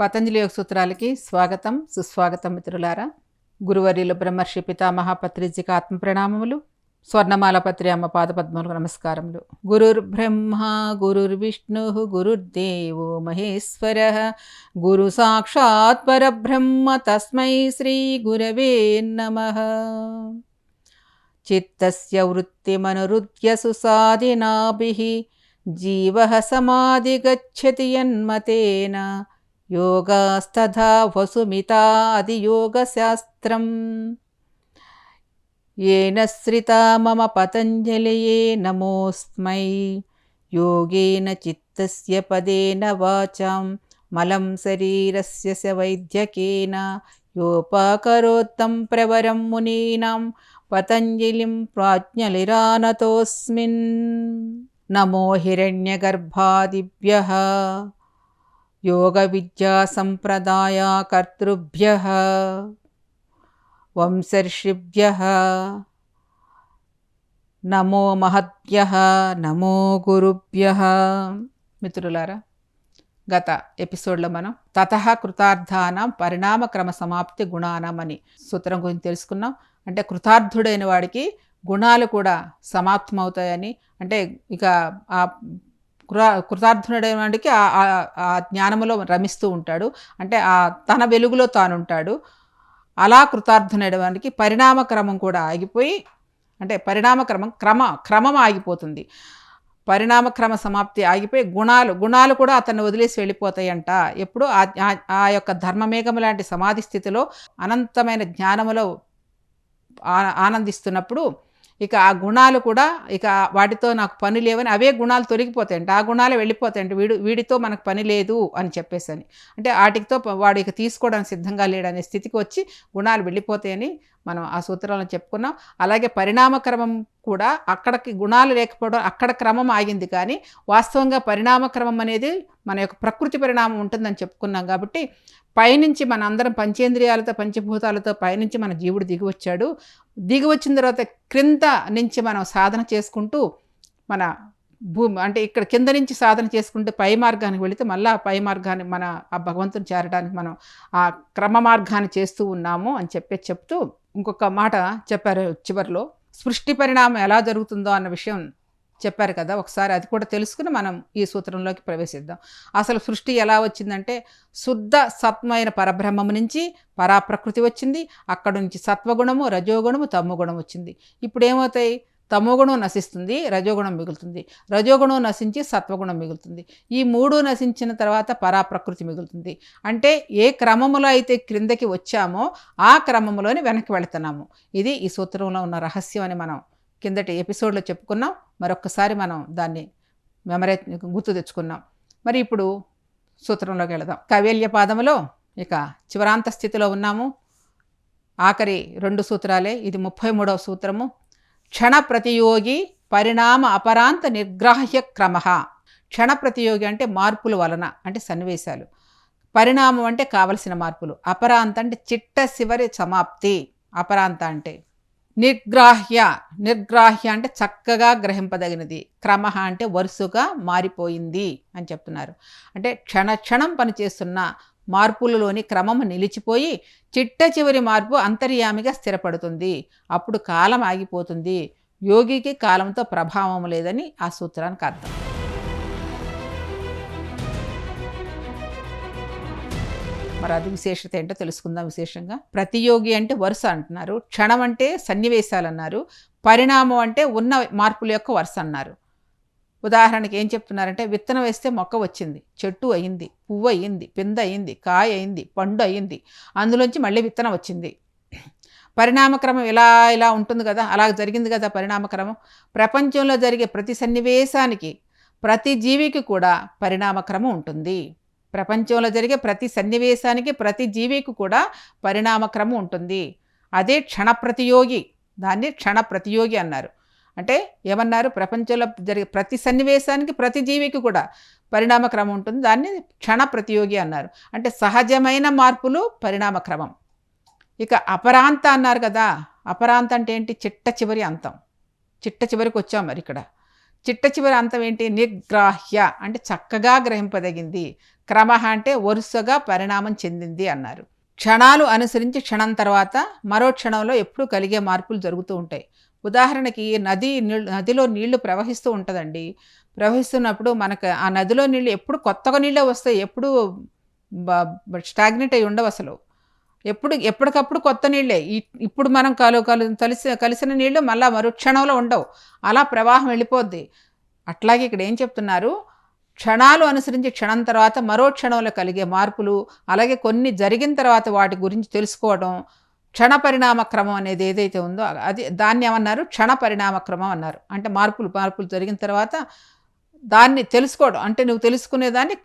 పతంజలి యోగ సూత్రాలకి స్వాగతం సుస్వాగతం మిత్రులారా. గురువర్యులు బ్రహ్మర్షి పితామహ పత్రిజికి ఆత్మ ప్రణామములు. స్వర్ణమాల పత్రి అమ్మ పాదపద్మములకు నమస్కారములు. గురుర్బ్రహ్మ గురుర్విష్ణు గురుర్దేవో మహేశ్వర గురు సాక్షాత్ పరబ్రహ్మ తస్మై శ్రీ గురవే నమః. చిత్తస్య వృత్తిమనురుధ్య సుసాదినాభిః జీవః సమాధిగచ్చతి యన్మతేన యోగాస్తథా వసుమితాదియోగశాస్త్రం. येन श्रिता मम पतञ्जलये नमोऽस्मै. योगेन चित्तस्य पदेन वाचां मलं शरीरस्य स वैद्यकेन योपाकरोत्तं प्रवरं मुनीनां पतञ्जलिं प्राज्ञलिरानतोऽस्मिन्. नमो हिरण्यगर्भादिभ्यः योगविद्यासम्प्रदायकर्तृभ्यः వంశర్షిభ్యః నమో మహద్భ్యః నమో గురుభ్యః. మిత్రులారా, గత ఎపిసోడ్లో మనం తతః కృతార్థానాం పరిణామక్రమ సమాప్తి గుణానం అని సూత్రం గురించి తెలుసుకున్నాం. అంటే కృతార్థుడైన వాడికి గుణాలు కూడా సమాప్తమవుతాయని, అంటే ఇక ఆ కృతార్థుడైన వాడికి ఆ జ్ఞానములో రమిస్తూ ఉంటాడు, అంటే ఆ తన వెలుగులో తానుంటాడు. అలా కృతార్థునడవానికి పరిణామక్రమం కూడా ఆగిపోయి, అంటే క్రమం ఆగిపోతుంది. పరిణామక్రమ సమాప్తి ఆగిపోయి గుణాలు కూడా అతన్ని వదిలేసి వెళ్ళిపోతాయంట. ఎప్పుడు ఆ యొక్క ధర్మమేఘము లాంటి సమాధి స్థితిలో అనంతమైన జ్ఞానములో ఆనందిస్తున్నప్పుడు ఇక ఆ గుణాలు కూడా ఇక వాటితో నాకు పని లేవని, అవే గుణాలు తొలగిపోతాయంట, ఆ గుణాలే వెళ్ళిపోతాయంట. వీడితో మనకు పని లేదు అని చెప్పేసని, అంటే వాటితో వాడు ఇక తీసుకోవడానికి సిద్ధంగా లేడనే స్థితికి వచ్చి గుణాలు వెళ్ళిపోతాయని మనం ఆ సూత్రాలను చెప్పుకున్నాం. అలాగే పరిణామక్రమం కూడా అక్కడికి గుణాలు లేకపోవడం, అక్కడ క్రమం ఆగింది. కానీ వాస్తవంగా పరిణామక్రమం అనేది మన యొక్క ప్రకృతి పరిణామం ఉంటుందని చెప్పుకున్నాం. కాబట్టి పైనుంచి మన అందరం పంచేంద్రియాలతో పంచభూతాలతో పైనుంచి మన జీవుడు దిగివచ్చాడు. దిగివచ్చిన తర్వాత క్రింద నుంచి మనం సాధన చేసుకుంటూ మన అంటే ఇక్కడ కింద నుంచి సాధన చేసుకుంటూ పై మార్గానికి వెళితే మళ్ళీ ఆ పై మార్గాన్ని మన ఆ భగవంతుని చేరడానికి మనం ఆ క్రమ మార్గాన్ని చేస్తూ ఉన్నాము అని చెప్తూ ఇంకొక మాట చెప్పారు చివరిలో. సృష్టి పరిణామం ఎలా జరుగుతుందో అన్న విషయం చెప్పారు కదా, ఒకసారి అది కూడా తెలుసుకుని మనం ఈ సూత్రంలోకి ప్రవేశిద్దాం. అసలు సృష్టి ఎలా వచ్చిందంటే శుద్ధ సత్వమైన పరబ్రహ్మము నుంచి పరాప్రకృతి వచ్చింది. అక్కడ నుంచి సత్వగుణము, రజోగుణము, తమోగుణం వచ్చింది. ఇప్పుడు ఏమవుతాయి? తమోగుణం నశిస్తుంది, రజోగుణం మిగులుతుంది. రజోగుణం నశించి సత్వగుణం మిగులుతుంది. ఈ మూడు నశించిన తర్వాత పరాప్రకృతి మిగులుతుంది. అంటే ఏ క్రమములో అయితే క్రిందకి వచ్చామో ఆ క్రమములోని వెనక్కి వెళుతున్నాము. ఇది ఈ సూత్రంలో ఉన్న రహస్యం అని మనం కిందటి ఎపిసోడ్లో చెప్పుకున్నాం. మరొక్కసారి మనం దాన్ని గుర్తు తెచ్చుకున్నాం. మరి ఇప్పుడు సూత్రంలోకి వెళదాం. కైవల్య పాదములో ఇక చివరాంత స్థితిలో ఉన్నాము. ఆఖరి 2 సూత్రాలే. ఇది 33వ సూత్రము. క్షణ ప్రతియోగి పరిణామ అపరాంత నిర్గ్రాహ్య క్రమ. క్షణ ప్రతియోగి అంటే మార్పుల వలన, అంటే సన్నివేశాలు. పరిణామం అంటే కావలసిన మార్పులు. అపరాంత అంటే చిట్ట చివరి సమాప్తి. అపరాంత అంటే నిర్గ్రాహ్య అంటే చక్కగా గ్రహింపదగినది. క్రమ అంటే వరుసగా మారిపోయింది అని చెప్తున్నారు. అంటే క్షణం పనిచేస్తున్న మార్పులలోని క్రమము నిలిచిపోయి చిట్ట చివరి మార్పు అంతర్యామిగా స్థిరపడుతుంది. అప్పుడు కాలం ఆగిపోతుంది. యోగికి కాలంతో ప్రభావం లేదని ఆ సూత్రానికి అర్థం. మరి అది విశేషత ఏంటో తెలుసుకుందాం విశేషంగా. ప్రతియోగి అంటే వరుస అంటున్నారు, క్షణం అంటే సన్నివేశాలు అన్నారు, పరిణామం అంటే ఉన్న మార్పుల యొక్క వరుస అన్నారు. ఉదాహరణకి ఏం చెప్తున్నారంటే, విత్తనం వేస్తే మొక్క వచ్చింది, చెట్టు అయింది, పువ్వు అయ్యింది, పింద అయింది, కాయ అయింది, పండు అయింది, అందులోంచి మళ్ళీ విత్తనం వచ్చింది. పరిణామక్రమం ఇలా ఉంటుంది కదా, అలా జరిగింది కదా పరిణామక్రమం. ప్రపంచంలో జరిగే ప్రతి సన్నివేశానికి, ప్రతి జీవికి కూడా పరిణామక్రమం ఉంటుంది. ప్రపంచంలో జరిగే ప్రతి సన్నివేశానికి, ప్రతి జీవికి కూడా పరిణామక్రమం ఉంటుంది. అదే క్షణ ప్రతియోగి. దాన్ని క్షణ ప్రతియోగి అన్నారు. అంటే ఏమన్నారు? ప్రపంచంలో జరిగే ప్రతి సన్నివేశానికి, ప్రతి జీవికి కూడా పరిణామక్రమం ఉంటుంది. దాన్ని క్షణ ప్రతియోగి అన్నారు. అంటే సహజమైన మార్పులు పరిణామక్రమం. ఇక అపరాంత అన్నారు కదా. అపరాంత అంటే ఏంటి? చిట్ట చివరి అంతం. చిట్ట చివరికి వచ్చాం. మరి ఇక్కడ చిట్ట చివరి అంతం ఏంటి? నిర్గ్రాహ్య అంటే చక్కగా గ్రహింపదగింది. క్రమః అంటే వరుసగా పరిణామం చెందింది అన్నారు. క్షణాలు అనుసరించి క్షణం తర్వాత మరో క్షణంలో ఎప్పుడూ కలిగే మార్పులు జరుగుతూ ఉంటాయి. ఉదాహరణకి నదిలో నీళ్లు ప్రవహిస్తూ ఉంటుందండి. ప్రవహిస్తున్నప్పుడు మనకు ఆ నదిలో నీళ్ళు ఎప్పుడు కొత్తగా నీళ్ళే వస్తాయి. ఎప్పుడు స్టాగ్నెట్ అయి ఉండవు అసలు. ఎప్పటికప్పుడు కొత్త నీళ్ళే. ఇప్పుడు మనం కలిసిన నీళ్ళు మళ్ళీ మరో క్షణంలో ఉండవు. అలా ప్రవాహం వెళ్ళిపోద్ది. అట్లాగే ఇక్కడ ఏం చెప్తున్నారు, క్షణాలు అనుసరించి క్షణం తర్వాత మరో క్షణంలో కలిగే మార్పులు, అలాగే కొన్ని జరిగిన తర్వాత వాటి గురించి తెలుసుకోవడం, క్షణ పరిణామ క్రమం అనేది ఏదైతే ఉందో దాన్ని ఏమన్నారు, క్షణ పరిణామ క్రమం అన్నారు. అంటే మార్పులు జరిగిన తర్వాత దాన్ని తెలుసుకోవడం, అంటే నువ్వు తెలుసుకునేదాన్ని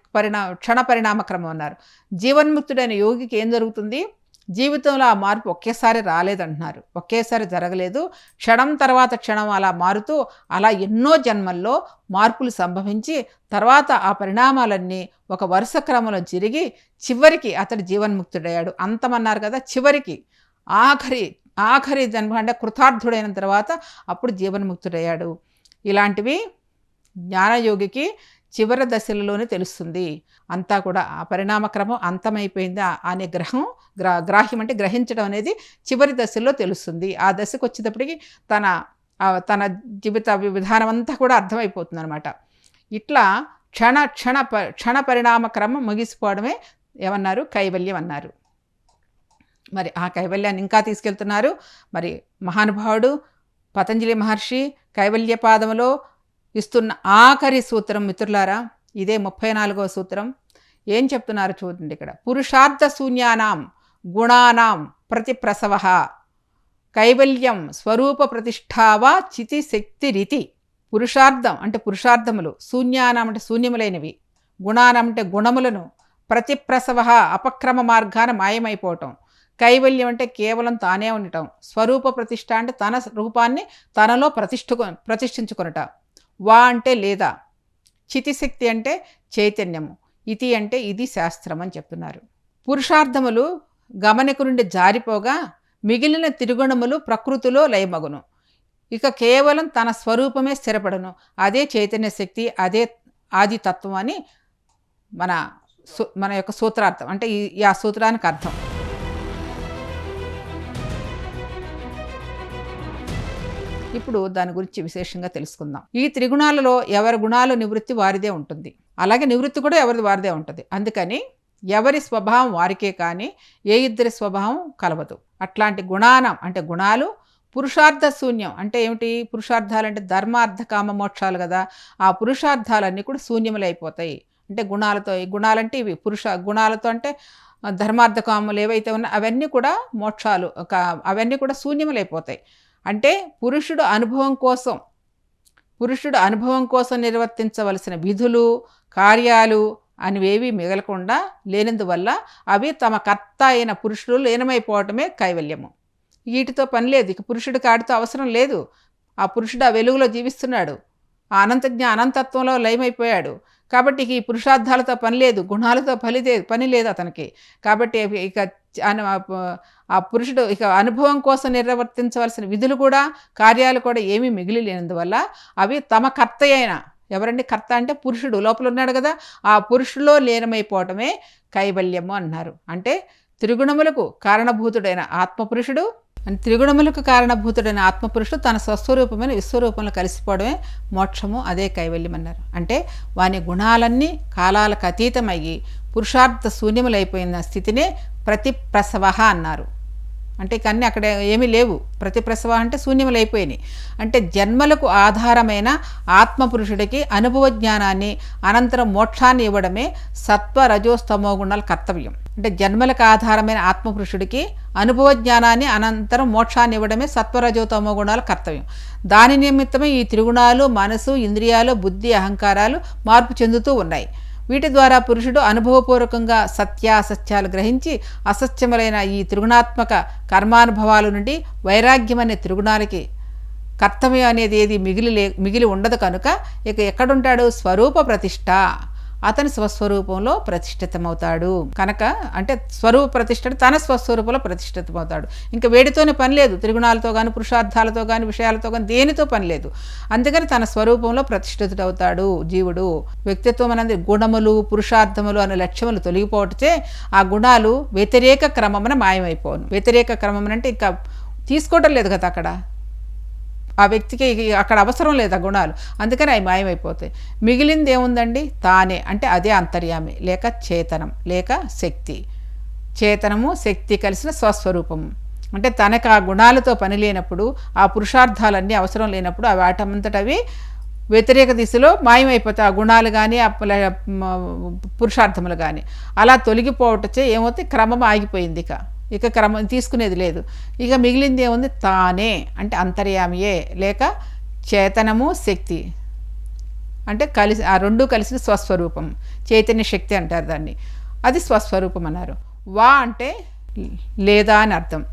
క్షణ పరిణామ క్రమం అన్నారు. జీవన్ముక్తుడైన యోగికి ఏం జరుగుతుంది, జీవితంలో ఆ మార్పు ఒకేసారి రాలేదంటున్నారు. ఒకేసారి జరగలేదు. క్షణం తర్వాత క్షణం అలా మారుతూ అలా ఎన్నో జన్మల్లో మార్పులు సంభవించి తర్వాత ఆ పరిణామాలన్నీ ఒక వరుస క్రమంలో జరిగి చివరికి అతడు జీవన్ముక్తుడయ్యాడు. అంతమన్నారు కదా, చివరికి ఆఖరి జన్మ అంటే కృతార్థుడైన తర్వాత అప్పుడు జీవన్ముక్తుడయ్యాడు. ఇలాంటివి జ్ఞానయోగికి చివరి దశలలోనే తెలుస్తుంది. అంతా కూడా ఆ పరిణామక్రమం అంతమైపోయింది అనే గ్రాహ్యం అంటే గ్రహించడం అనేది చివరి దశలో తెలుస్తుంది. ఆ దశకు వచ్చేటప్పటికి తన జీవిత విధానం అంతా కూడా అర్థమైపోతుంది అనమాట. ఇట్లా క్షణ పరిణామ క్రమం ముగిసిపోవడమే ఏమన్నారు, కైవల్యం అన్నారు. మరి ఆ కైవల్యాన్ని ఇంకా తీసుకెళ్తున్నారు. మరి మహానుభావుడు పతంజలి మహర్షి కైవల్యపాదములో ఇస్తున్న ఆఖరి సూత్రం మిత్రులారా, ఇదే 34వ సూత్రం. ఏం చెప్తున్నారు చూడండి ఇక్కడ. పురుషార్థ శూన్యానాం గుణానాం ప్రతిప్రసవ కైవల్యం స్వరూప ప్రతిష్టావా చితి శక్తి రీతి. పురుషార్థం అంటే పురుషార్థములు, శూన్యానం అంటే శూన్యములైనవి, గుణానం అంటే గుణములను, ప్రతిప్రసవ అపక్రమ మార్గాన మాయమైపోవటం, కైవల్యం అంటే కేవలం తానే ఉండటం, స్వరూప ప్రతిష్ట అంటే తన రూపాన్ని తనలో ప్రతిష్ఠించుకొనట, వా అంటే లేదా, చితిశక్తి అంటే చైతన్యము, ఇతి అంటే ఇది శాస్త్రం అని చెప్తున్నారు. పురుషార్థములు గమనిక నుండి జారిపోగా మిగిలిన త్రిగుణములు ప్రకృతిలో లయమగును. ఇక కేవలం తన స్వరూపమే స్థిరపడను. అదే చైతన్య శక్తి, అదే ఆది తత్వం అని మన యొక్క సూత్రార్థం. అంటే ఈ ఆ సూత్రానికి అర్థం. ఇప్పుడు దాని గురించి విశేషంగా తెలుసుకుందాం. ఈ త్రిగుణాలలో ఎవరి గుణాలు నివృత్తి వారిదే ఉంటుంది, అలాగే నివృత్తి కూడా ఎవరిది వారిదే ఉంటుంది. అందుకని ఎవరి స్వభావం వారికే కానీ ఏ ఇద్దరి స్వభావం కలవదు. అట్లాంటి గుణానం అంటే గుణాలు పురుషార్థ శూన్యం అంటే ఏమిటి, పురుషార్థాలంటే ధర్మార్థ కామ మోక్షాలు కదా, ఆ పురుషార్థాలన్నీ కూడా శూన్యములైపోతాయి. అంటే గుణాలతో, ఈ గుణాలంటే ఇవి గుణాలతో అంటే ధర్మార్థ కామలు ఏవైతే ఉన్నాయో అవన్నీ కూడా మోక్షాలు, అవన్నీ కూడా శూన్యములైపోతాయి. అంటే పురుషుడు అనుభవం కోసం నిర్వర్తించవలసిన విధులు కార్యాలు అనేవేవి మిగలకుండా లేనందువల్ల అవి తమ కర్త అయిన పురుషుడు లీనమైపోవటమే కైవల్యము. వీటితో పని లేదు. ఇక పురుషుడికి ఆడితో అవసరం లేదు. ఆ పురుషుడు ఆ వెలుగులో జీవిస్తున్నాడు, ఆ అనంతత్వంలో లయమైపోయాడు. కాబట్టి ఈ పురుషార్థాలతో పని లేదు, గుణాలతో పని లేదు అతనికి. కాబట్టి ఇక ఆ పురుషుడు ఇక అనుభవం కోసం నిర్వర్తించవలసిన విధులు కూడా కార్యాలు కూడా ఏమీ మిగిలి లేనందువల్ల అవి తమ కర్త అయిన, ఎవరండి కర్త అంటే పురుషుడు లోపల ఉన్నాడు కదా, ఆ పురుషుల్లో లీనమైపోవటమే కైవల్యము అన్నారు. అంటే త్రిగుణములకు కారణభూతుడైన ఆత్మపురుషుడు తన స్వస్వరూపమైన విశ్వరూపంలో కలిసిపోవడమే మోక్షము, అదే కైవల్యం అన్నారు. అంటే వాని గుణాలన్నీ కాలాలకు అతీతమయ్యి పురుషార్థ శూన్యములైపోయిన స్థితినే ప్రతిప్రసవ అన్నారు. అంటే ఇక అన్నీ అక్కడ ఏమీ లేవు. ప్రతిప్రసవ అంటే శూన్యములైపోయినాయి. అంటే జన్మలకు ఆధారమైన ఆత్మపురుషుడికి అనుభవ జ్ఞానాన్ని అనంతరం మోక్షాన్ని ఇవ్వడమే సత్వ రజోస్తమో గుణాల కర్తవ్యం. అంటే జన్మలకు ఆధారమైన ఆత్మపురుషుడికి అనుభవ జ్ఞానాన్ని అనంతరం మోక్షాన్ని ఇవ్వడమే సత్వరజోతమో గుణాల కర్తవ్యం. దాని నిమిత్తమే ఈ త్రిగుణాలు మనసు, ఇంద్రియాలు, బుద్ధి, అహంకారాలు మార్పు చెందుతూ ఉన్నాయి. వీటి ద్వారా పురుషుడు అనుభవపూర్వకంగా సత్యాసత్యాలు గ్రహించి అసత్యములైన ఈ త్రిగుణాత్మక కర్మానుభవాల నుండి వైరాగ్యం అనే త్రిగుణాలకి కర్తవ్యం అనేది ఏది మిగిలి ఉండదు కనుక ఇక ఎక్కడుంటాడు, స్వరూప ప్రతిష్ట అతని స్వస్వరూపంలో ప్రతిష్ఠితమవుతాడు. కనుక అంటే స్వరూప ప్రతిష్ఠ తన స్వస్వరూపంలో ప్రతిష్ఠితమవుతాడు. ఇంకా వేడితోనే పని లేదు, త్రిగుణాలతో కానీ పురుషార్థాలతో కానీ విషయాలతో కానీ దేనితో పని లేదు. అందుకని తన స్వరూపంలో ప్రతిష్ఠితుడవుతాడు జీవుడు. వ్యక్తిత్వం అనేది గుణములు పురుషార్థములు అనే లక్ష్యములు తొలగిపోవటే ఆ గుణాలు వ్యతిరేక క్రమమున మాయమైపోను. వ్యతిరేక క్రమం అంటే ఇంకా తీసుకోవటం లేదు కదా, అక్కడ ఆ వ్యక్తికి అక్కడ అవసరం లేదు ఆ గుణాలు, అందుకని అవి మాయమైపోతాయి. మిగిలింది ఏముందండి? తానే, అంటే అదే అంతర్యామి లేక చేతనం లేక శక్తి. చేతనము శక్తి కలిసిన స్వస్వరూపము. అంటే తనకు ఆ గుణాలతో పని లేనప్పుడు, ఆ పురుషార్థాలన్నీ అవసరం లేనప్పుడు అవి వాటంతటవి వ్యతిరేక దిశలో మాయమైపోతాయి. ఆ గుణాలు కానీ ఆ పురుషార్థములు కానీ అలా తొలగిపోవటచే ఏమవుతాయి? క్రమం ఆగిపోయింది. ఇక క్రమం తీసుకునేది లేదు. ఇక మిగిలింది ఏముంది? తానే, అంటే అంతర్యామియే లేక చేతనము శక్తి, అంటే కలిసి ఆ రెండు కలిసిన స్వస్వరూపం. చైతన్య శక్తి అంటారు దాన్ని, అది స్వస్వరూపం అన్నారు. వా అంటే లేదా అని అర్థం,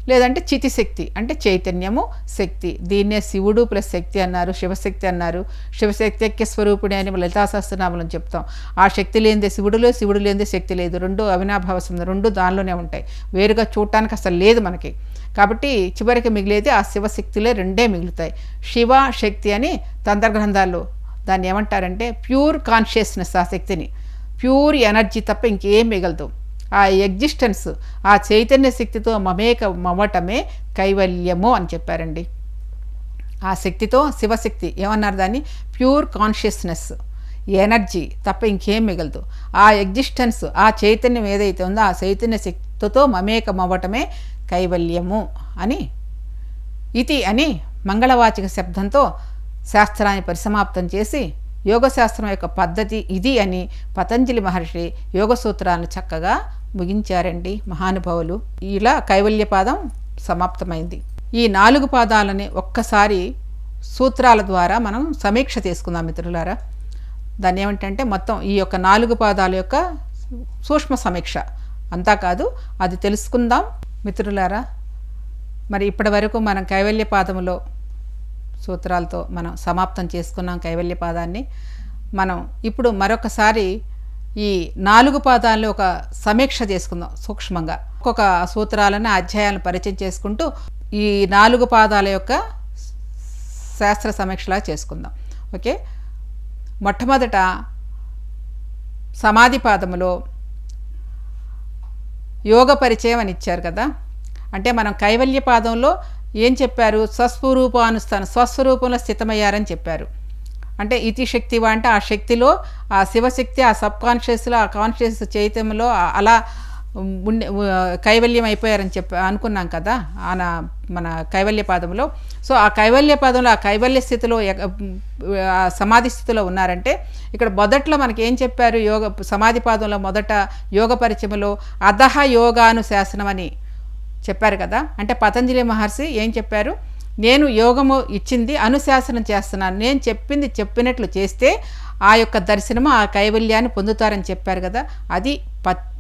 లేదంటే చితిశక్తి అంటే చైతన్యము శక్తి. దీన్నే శివుడు ప్లస్ శక్తి అన్నారు, శివశక్తి అన్నారు. శివశక్తి ఐక్య స్వరూపుడే అని లలితా సహస్రనామం చెప్తాం. ఆ శక్తి లేనిదే శివుడులో, శివుడు లేనిదే శక్తి లేదు. రెండు అవినాభావ సంబంధం, రెండు దానిలోనే ఉంటాయి. వేరుగా చూడటానికి అసలు లేదు మనకి. కాబట్టి చివరికి మిగిలేది ఆ శివశక్తిలే రెండే మిగులుతాయి. శివ శక్తి అని తంత్రగ్రంథాల్లో దాన్ని ఏమంటారంటే ప్యూర్ కాన్షియస్నెస్. ఆ శక్తిని ప్యూర్ ఎనర్జీ తప్ప ఇంకేం మిగలదు. ఆ ఎగ్జిస్టెన్స్, ఆ చైతన్య శక్తితో మమటమే కైవల్యము అని చెప్పారండి. ఆ శక్తితో శివశక్తి ఏమన్నారు? దాన్ని ప్యూర్ కాన్షియస్నెస్, ఎనర్జీ తప్ప ఇంకేం మిగలదు. ఆ ఎగ్జిస్టెన్స్, ఆ చైతన్యం ఏదైతే ఉందో ఆ చైతన్య శక్తితో మమేకమవ్వటమే కైవల్యము అని, ఇది అని మంగళవాచక శబ్దంతో శాస్త్రాన్ని పరిసమాప్తం చేసి యోగశాస్త్రం యొక్క పద్ధతి ఇది అని పతంజలి మహర్షి యోగ సూత్రాలను చక్కగా ముగించారండి మహానుభావులు. ఇలా కైవల్యపాదం సమాప్తమైంది. ఈ 4 పాదాలని ఒక్కసారి సూత్రాల ద్వారా మనం సమీక్ష తీసుకుందాం మిత్రులారా. దాన్ని ఏమిటంటే మొత్తం ఈ యొక్క 4 పాదాల యొక్క సూక్ష్మ సమీక్ష అంతా కాదు, అది తెలుసుకుందాం మిత్రులారా. మరి ఇప్పటి వరకు మనం కైవల్యపాదములో సూత్రాలతో మనం సమాప్తం చేసుకున్నాం కైవల్యపాదాన్ని. మనం ఇప్పుడు మరొకసారి ఈ 4 పాదాల్లో ఒక సమీక్ష చేసుకుందాం సూక్ష్మంగా. ఒక్కొక్క సూత్రాలను అధ్యాయాలను పరిచయం చేసుకుంటూ ఈ 4 పాదాల యొక్క శాస్త్ర సమీక్షలా చేసుకుందాం. ఓకే, మొట్టమొదట సమాధి పాదములో యోగ పరిచయం అని ఇచ్చారు కదా. అంటే మనం కైవల్య పాదంలో ఏం చెప్పారు? స్వస్వరూపానుస్థానం, స్వస్వరూపంలో స్థితమయ్యారని చెప్పారు. అంటే ఇతి శక్తివా అంటే ఆ శక్తిలో, ఆ శివశక్తి ఆ సబ్ కాన్షియస్లో, ఆ కాన్షియస్ చైతన్యంలో అలా కైవల్యం అయిపోయారని అనుకున్నాం కదా మన కైవల్య పాదంలో. సో ఆ కైవల్య పాదంలో, ఆ కైవల్య స్థితిలో, సమాధి స్థితిలో ఉన్నారంటే ఇక్కడ మొదట్లో మనకి ఏం చెప్పారు? సమాధి పాదంలో మొదట యోగ పరిచయములో అధహ యోగానుశాసనం అని చెప్పారు కదా. అంటే పతంజలి మహర్షి ఏం చెప్పారు? నేను యోగము ఇచ్చింది అనుశాసనం చేస్తున్నాను, నేను చెప్పింది చెప్పినట్లు చేస్తే ఆ యొక్క దర్శనము ఆ కైవల్యాన్ని పొందుతారని చెప్పారు కదా. అది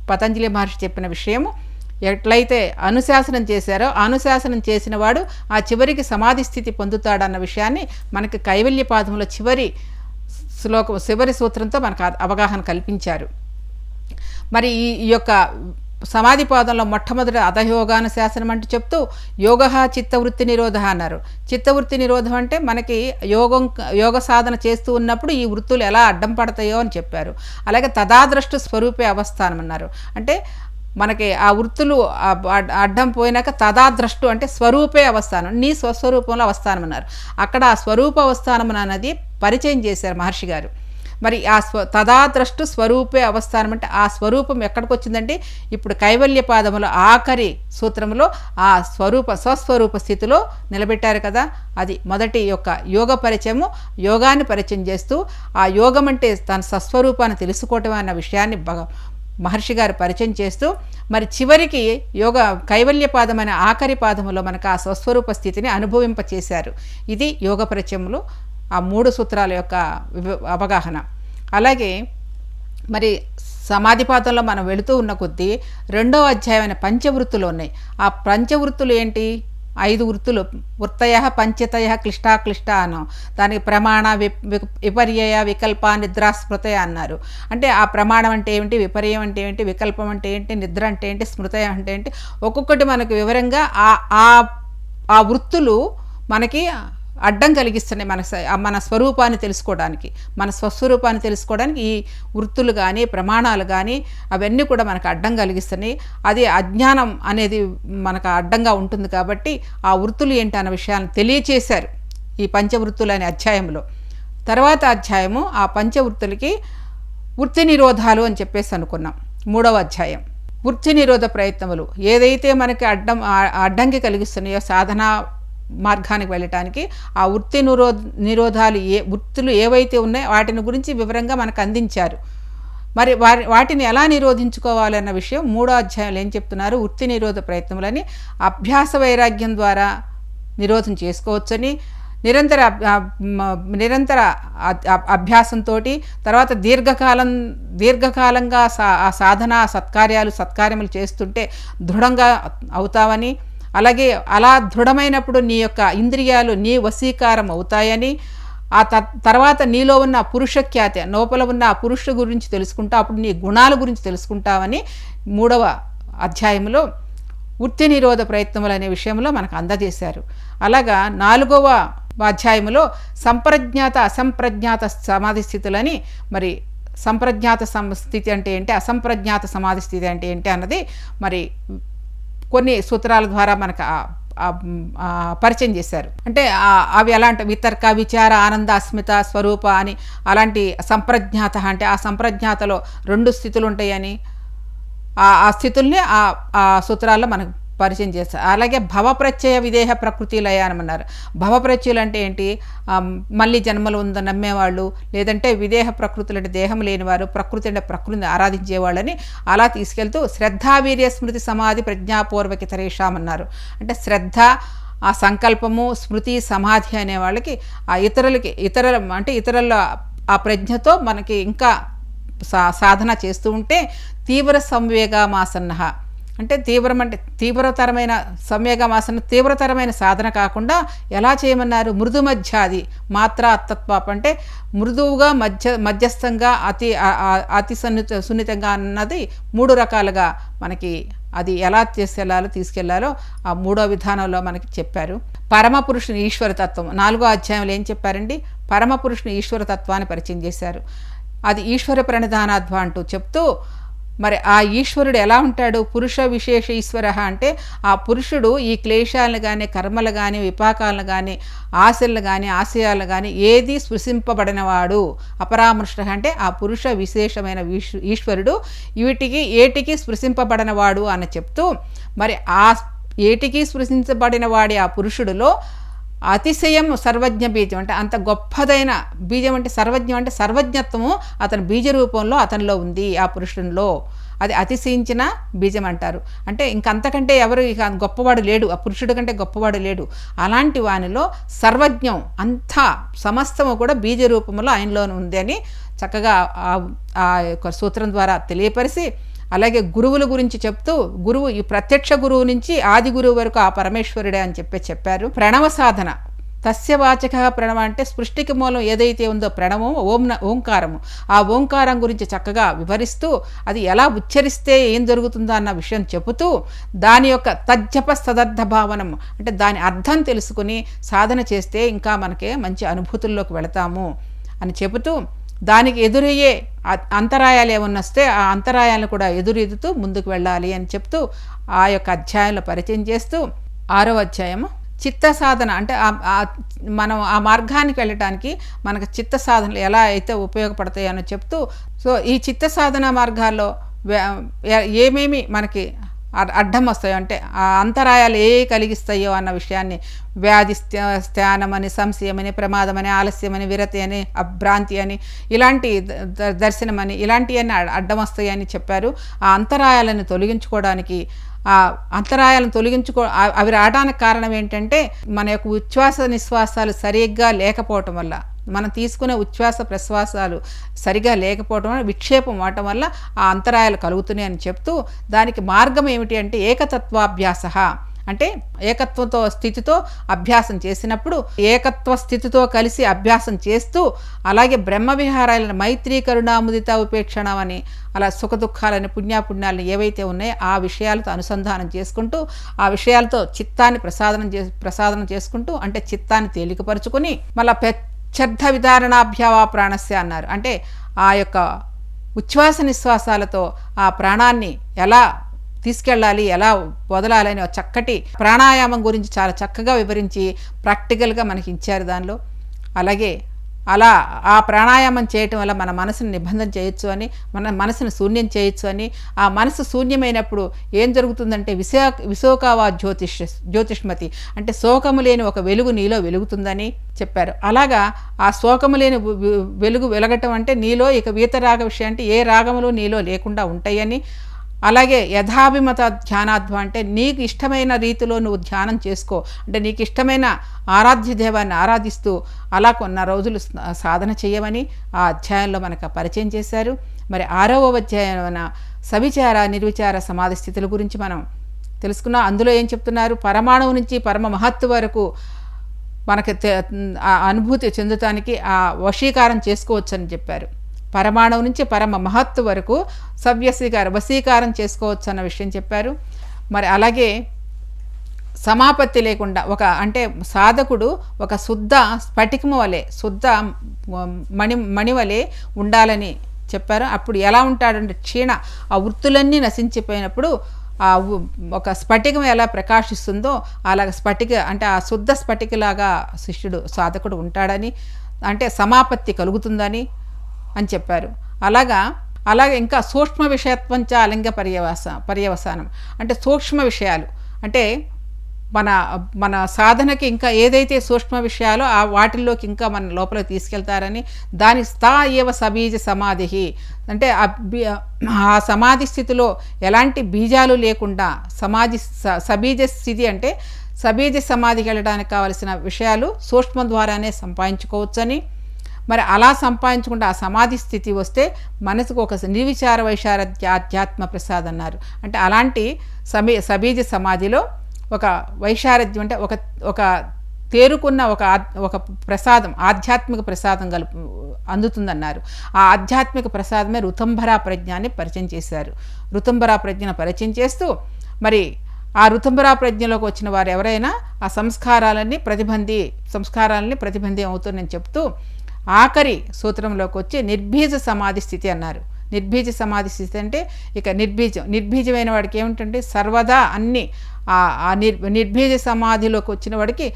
పతంజలి మహర్షి చెప్పిన విషయము. ఎట్లయితే అనుశాసనం చేశారో అనుశాసనం చేసిన వాడు ఆ చివరికి సమాధి స్థితి పొందుతాడన్న విషయాన్ని మనకి కైవల్య పాదంలో చివరి సూత్రంతో మనకు అవగాహన కల్పించారు. మరి ఈ యొక్క సమాధి పాదంలో మొట్టమొదటి అధయోగానుశాసనం అంటూ చెప్తూ యోగ చిత్తవృత్తి నిరోధ అన్నారు. చిత్తవృత్తి నిరోధం అంటే మనకి యోగ సాధన చేస్తూ ఉన్నప్పుడు ఈ వృత్తులు ఎలా అడ్డం పడతాయో అని చెప్పారు. అలాగే తదాద్రష్టు స్వరూపే అవస్థానం అన్నారు. అంటే మనకి ఆ వృత్తులు అడ్డం పోయినాక తదాద్రష్టు అంటే స్వరూపే అవస్థానం, నీ స్వస్వరూపంలో అవస్థానం అన్నారు. అక్కడ ఆ స్వరూప అవస్థానం అన్నది పరిచయం చేశారు మహర్షి గారు. మరి ఆ తదాద్రష్టు స్వరూపే అవస్థానం అంటే ఆ స్వరూపం ఎక్కడికి వచ్చిందంటే ఇప్పుడు కైవల్య పాదములో ఆఖరి సూత్రంలో ఆ స్వస్వరూప స్థితిలో నిలబెట్టారు కదా. అది మొదటి యొక్క యోగ పరిచయము. యోగాన్ని పరిచయం చేస్తూ ఆ యోగం అంటే తన స్వస్వరూపాన్ని తెలుసుకోవటం అన్న విషయాన్ని మహర్షి గారు పరిచయం చేస్తూ మరి చివరికి కైవల్య పాదం అనే ఆఖరి పాదములో మనకు ఆ స్వస్వరూప స్థితిని అనుభవింపచేశారు. ఇది యోగ పరిచయములు ఆ 3 సూత్రాల యొక్క అవగాహన. అలాగే మరి సమాధి పాదంలో మనం వెళుతూ ఉన్న కొద్దీ 2వ అధ్యాయమైన పంచవృత్తులు ఉన్నాయి. ఆ పంచవృత్తులు ఏంటి? 5 వృత్తులు, వృత్తయ పంచతయ క్లిష్ట అన్నాం. దానికి ప్రమాణ విపర్యయ వికల్ప నిద్ర స్మృతయ అన్నారు. అంటే ఆ ప్రమాణం అంటే ఏమిటి, విపర్యం అంటే ఏంటి, వికల్పం అంటే ఏంటి, నిద్ర అంటే ఏంటి, స్మృతయ అంటే ఏంటి, ఒక్కొక్కటి మనకు వివరంగా ఆ వృత్తులు మనకి అడ్డం కలిగిస్తున్నాయి మన స్వరూపాన్ని తెలుసుకోవడానికి, మన స్వస్వరూపాన్ని తెలుసుకోవడానికి ఈ వృత్తులు కానీ ప్రమాణాలు కానీ అవన్నీ కూడా మనకు అడ్డం కలిగిస్తున్నాయి. అది అజ్ఞానం అనేది మనకు అడ్డంగా ఉంటుంది. కాబట్టి ఆ వృత్తులు ఏంటి అన్న విషయాన్ని తెలియచేశారు ఈ పంచవృత్తులు అనే అధ్యాయంలో. తర్వాత అధ్యాయము ఆ పంచవృత్తులకి వృత్తి నిరోధాలు అని చెప్పేసి అనుకున్నాం. 3వ అధ్యాయం వృత్తి నిరోధ ప్రయత్నములు. ఏదైతే మనకి అడ్డంకి కలిగిస్తున్నాయో సాధన మార్గానికి వెళ్ళటానికి ఆ వృత్తి నిరోధాలు వృత్తులు ఏవైతే ఉన్నాయో వాటిని గురించి వివరంగా మనకు అందించారు. మరి వాటిని ఎలా నిరోధించుకోవాలన్న విషయం 3వ అధ్యాయంలో ఏం చెప్తున్నారు, వృత్తి నిరోధ ప్రయత్నములని అభ్యాస వైరాగ్యం ద్వారా నిరోధం చేసుకోవచ్చని, నిరంతర అభ్యాసంతో తర్వాత దీర్ఘకాలంగా ఆ సాధన సత్కార్యములు చేస్తుంటే దృఢంగా అవుతావని, అలాగే అలా దృఢమైనప్పుడు నీ యొక్క ఇంద్రియాలు నీ వశీకారం అవుతాయని, ఆ తర్వాత నీలో ఉన్న పురుషఖ్యాతి, లోపల ఉన్న ఆ పురుషుడు గురించి తెలుసుకుంటా, అప్పుడు నీ గుణాల గురించి తెలుసుకుంటావని 3వ అధ్యాయంలో వృత్తి నిరోధ ప్రయత్నములు అనే విషయంలో మనకు అందజేశారు. అలాగా 4వ అధ్యాయంలో సంప్రజ్ఞాత అసంప్రజ్ఞాత సమాధి స్థితులని, మరి సంప్రజ్ఞాత స్థితి అంటే ఏంటి, అసంప్రజ్ఞాత సమాధి స్థితి అంటే ఏంటి అన్నది మరి కొన్ని సూత్రాల ద్వారా మనకు పరిచయం చేశారు. అంటే అవి ఎలాంటి వితర్క విచార ఆనంద అస్మిత స్వరూప అని అలాంటి సంప్రజ్ఞాత అంటే ఆ సంప్రజ్ఞాతలో 2 స్థితులు ఉంటాయని ఆ స్థితుల్ని ఆ సూత్రాల్లో మనకు పరిచయం చేస్తారు. అలాగే భవప్రత్యయ విదేహ ప్రకృతి లయ అనమన్నారు. భవప్రత్యయులు అంటే ఏంటి, మళ్ళీ జన్మలు ఉందని నమ్మేవాళ్ళు, లేదంటే విదేహ ప్రకృతులు అంటే దేహం లేనివారు, ప్రకృతి అంటే ప్రకృతిని ఆరాధించేవాళ్ళని అలా తీసుకెళ్తూ శ్రద్ధావీర్య స్మృతి సమాధి ప్రజ్ఞాపూర్వకితరేషాం అన్నారు. అంటే శ్రద్ధ, ఆ సంకల్పము, స్మృతి, సమాధి అనే వాళ్ళకి ఆ ఇతరుల ఆ ప్రజ్ఞతో మనకి ఇంకా సాధన చేస్తూ ఉంటే తీవ్ర సంవేగమాసన్న అంటే తీవ్రతరమైన సంవేగమాసన తీవ్రతరమైన సాధన కాకుండా ఎలా చేయమన్నారు, మృదు మధ్యాది మాత్ర అత్తత్వాప అంటే మృదువుగా మధ్యస్థంగా అతి సున్నితంగా అన్నది 3 రకాలుగా మనకి అది ఎలా తీసుకెళ్లాలో ఆ 3వ విధానంలో మనకి చెప్పారు. పరమపురుషుని ఈశ్వరతత్వం 4వ అధ్యాయంలో ఏం చెప్పారండి, పరమపురుషుని ఈశ్వరతత్వాన్ని పరిచయం చేశారు. అది ఈశ్వర ప్రణిధానాధ్వ అంటూ చెప్తూ మరి ఆ ఈశ్వరుడు ఎలా ఉంటాడు, పురుష విశేష ఈశ్వర అంటే ఆ పురుషుడు ఈ క్లేశాలను కానీ కర్మలు కానీ విపాకాలను కానీ ఆశలను కానీ ఆశయాలను కానీ ఏది స్పృశింపబడినవాడు, అపరామృష్ట అంటే ఆ పురుష విశేషమైన ఈశ్వరుడు ఏటికి స్పృశింపబడినవాడు అని చెప్తూ మరి ఆ ఏటికి స్పృశించబడిన వాడి ఆ పురుషుడిలో అతిశయం సర్వజ్ఞ బీజం అంటే అంత గొప్పదైన బీజం అంటే సర్వజ్ఞం అంటే సర్వజ్ఞత్వము అతని బీజ రూపంలో అతనిలో ఉంది, ఆ పురుషునిలో. అది అతిశయించిన బీజం అంటారు. అంటే ఇంకంతకంటే ఎవరు ఇక గొప్పవాడు లేడు, ఆ పురుషుడి కంటే గొప్పవాడు లేడు. అలాంటి వానిలో సర్వజ్ఞం అంతా సమస్తము కూడా బీజ రూపంలో ఆయనలోనే ఉంది అని చక్కగా ఆ యొక్క సూత్రం ద్వారా తెలియపరిచి, అలాగే గురువుల గురించి చెప్తూ గురువు ఈ ప్రత్యక్ష గురువు నుంచి ఆది గురువు వరకు ఆ పరమేశ్వరుడే అని చెప్పారు. ప్రణవ సాధన తస్య వాచక ప్రణవ అంటే సృష్టికి మూలం ఏదైతే ఉందో ప్రణవము ఓంకారము, ఆ ఓంకారం గురించి చక్కగా వివరిస్తూ అది ఎలా ఉచ్చరిస్తే ఏం జరుగుతుందో అన్న విషయం చెబుతూ దాని యొక్క తజ్జప సదర్థ భావనము అంటే దాని అర్థం తెలుసుకుని సాధన చేస్తే ఇంకా మనకి మంచి అనుభూతుల్లోకి వెళతాము అని చెబుతూ దానికి ఎదురయ్యే అంతరాయాలు ఏమన్నా వస్తే ఆ అంతరాయాలను కూడా ఎదురెదుతూ ముందుకు వెళ్ళాలి అని చెప్తూ ఆ యొక్క అధ్యాయంలో పరిచయం చేస్తూ 6వ అధ్యాయము చిత్త సాధన అంటే మనం ఆ మార్గానికి వెళ్ళటానికి మనకు చిత్త సాధనలు ఎలా అయితే ఉపయోగపడతాయని చెప్తూ, సో ఈ చిత్త సాధన మార్గాల్లో ఏమేమి మనకి అడ్డం వస్తాయో అంటే ఆ అంతరాయాలు కలిగిస్తాయో అన్న విషయాన్ని వ్యాధి స్థానమని, సంశయమని, ప్రమాదమని, ఆలస్యమని, విరతి అని, అభ్రాంతి అని, ఇలాంటి దర్శనమని ఇలాంటివన్నీ అడ్డం వస్తాయని చెప్పారు. ఆ అంతరాయాలను తొలగించుకోవడానికి అవి రావడానికి కారణం ఏంటంటే మన యొక్క ఉచ్ఛ్వాస నిశ్వాసాలు సరిగ్గా లేకపోవటం వల్ల, మనం తీసుకునే ఉచ్ఛ్వాస ప్రశ్వాసాలు సరిగా లేకపోవటం వల్ల విక్షేపం అవటం వల్ల ఆ అంతరాయాలు కలుగుతున్నాయి అని చెప్తూ దానికి మార్గం ఏమిటి అంటే ఏకతత్వాభ్యాస అంటే ఏకత్వంతో స్థితితో అభ్యాసం చేసినప్పుడు ఏకత్వ స్థితితో కలిసి అభ్యాసం చేస్తూ అలాగే బ్రహ్మ విహారాలను మైత్రీ కరుణాముదిత ఉపేక్షణం అని అలా సుఖ దుఃఖాలని పుణ్యాపుణ్యాలను ఏవైతే ఉన్నాయో ఆ విషయాలతో అనుసంధానం చేసుకుంటూ ఆ విషయాలతో చిత్తాన్ని ప్రసాదనం చేసుకుంటూ అంటే చిత్తాన్ని తేలికపరుచుకుని మళ్ళీ పెచ్చర్థ విధారణాభ్యావా ప్రాణస్య అన్నారు. అంటే ఆ యొక్క ఉచ్ఛ్వాస నిశ్వాసాలతో ఆ ప్రాణాన్ని ఎలా తీసుకెళ్ళాలి, ఎలా వదలాలని చక్కటి ప్రాణాయామం గురించి చాలా చక్కగా వివరించి ప్రాక్టికల్గా మనకి ఇచ్చారు దానిలో. అలాగే అలా ఆ ప్రాణాయామం చేయటం వల్ల మన మనసుని నిబంధన చేయొచ్చు అని, మన మనసును శూన్యం చేయొచ్చు అని, ఆ మనసు శూన్యమైనప్పుడు ఏం జరుగుతుందంటే విశోకావా జ్యోతిష్మతి అంటే శోకము లేని ఒక వెలుగు నీలో వెలుగుతుందని చెప్పారు. అలాగా ఆ శోకము లేని వెలుగు వెలగటం అంటే నీలో ఇక వీతరాగ విషయం అంటే ఏ రాగములు నీలో లేకుండా ఉంటాయని, అలాగే యథాభిమత ధ్యానాధ్వ అంటే నీకు ఇష్టమైన రీతిలో నువ్వు ధ్యానం చేసుకో, అంటే నీకు ఇష్టమైన ఆరాధ్య దేవాన్ని ఆరాధిస్తూ అలా కొన్న రోజులు సాధన చేయమని ఆ అధ్యాయంలో మనకు పరిచయం చేశారు. మరి 6వ అధ్యాయమైన సవిచార నిర్విచార సమాధి స్థితుల గురించి మనం తెలుసుకున్నాం. అందులో ఏం చెప్తున్నారు, పరమాణువు నుంచి పరమ మహత్తు వరకు మనకి అనుభూతి చెందటానికి ఆ వశీకారం చేసుకోవచ్చని చెప్పారు. పరమాణువు నుంచి పరమ మహత్తు వరకు వశీకారం చేసుకోవచ్చు అన్న విషయం చెప్పారు. మరి అలాగే సమాపత్తి లేకుండా అంటే సాధకుడు ఒక శుద్ధ స్ఫటికము వలె శుద్ధ మణి వలె ఉండాలని చెప్పారు. అప్పుడు ఎలా ఉంటాడంటే క్షీణ ఆ వృత్తులన్నీ నశించిపోయినప్పుడు ఆ ఒక స్ఫటికం ఎలా ప్రకాశిస్తుందో అలాగ అంటే ఆ శుద్ధ స్ఫటికలాగా సాధకుడు ఉంటాడని, అంటే సమాపత్తి కలుగుతుందని అని చెప్పారు. అలాగే ఇంకా సూక్ష్మ విషయత్వంచ అలింగ పర్యవసానం అంటే సూక్ష్మ విషయాలు అంటే మన సాధనకి ఇంకా ఏదైతే సూక్ష్మ విషయాలో ఆ వాటిల్లోకి ఇంకా మన లోపలికి తీసుకెళ్తారని, దాని స్థా ఏవ సబీజ సమాధి అంటే ఆ సమాధి స్థితిలో ఎలాంటి బీజాలు లేకుండా సబీజ స్థితి అంటే సబీజ సమాధికి వెళ్ళడానికి కావలసిన విషయాలు సూక్ష్మం ద్వారానే సంపాదించుకోవచ్చని, మరి అలా సంపాదించుకుంటే ఆ సమాధి స్థితి వస్తే మనసుకు ఒక నిర్విచార వైశార ఆధ్యాత్మ ప్రసాద్ అన్నారు. అంటే అలాంటి సబీజ సమాధిలో ఒక వైశారథ్యం అంటే ఒక తేరుకున్న ఒక ప్రసాదం ఆధ్యాత్మిక ప్రసాదం అందుతుందన్నారు. ఆ ఆధ్యాత్మిక ప్రసాదమే ఋతంభరా ప్రజ్ఞాన్ని పరిచయం చేశారు. ఋతంభరా ప్రజ్ఞను పరిచయం చేస్తూ మరి ఆ ఋతంభరా ప్రజ్ఞలోకి వచ్చిన వారు ఎవరైనా ఆ సంస్కారాలని ప్రతిబంధి అవుతుందని చెప్తూ ఆఖరి సూత్రంలోకి వచ్చి నిర్బీజ సమాధి స్థితి అన్నారు. నిర్బీజ సమాధి స్థితి అంటే ఇక నిర్బీజమైన వాడికి ఏమిటంటే సర్వదా అన్ని నిర్బీజ సమాధిలోకి వచ్చిన వాడికి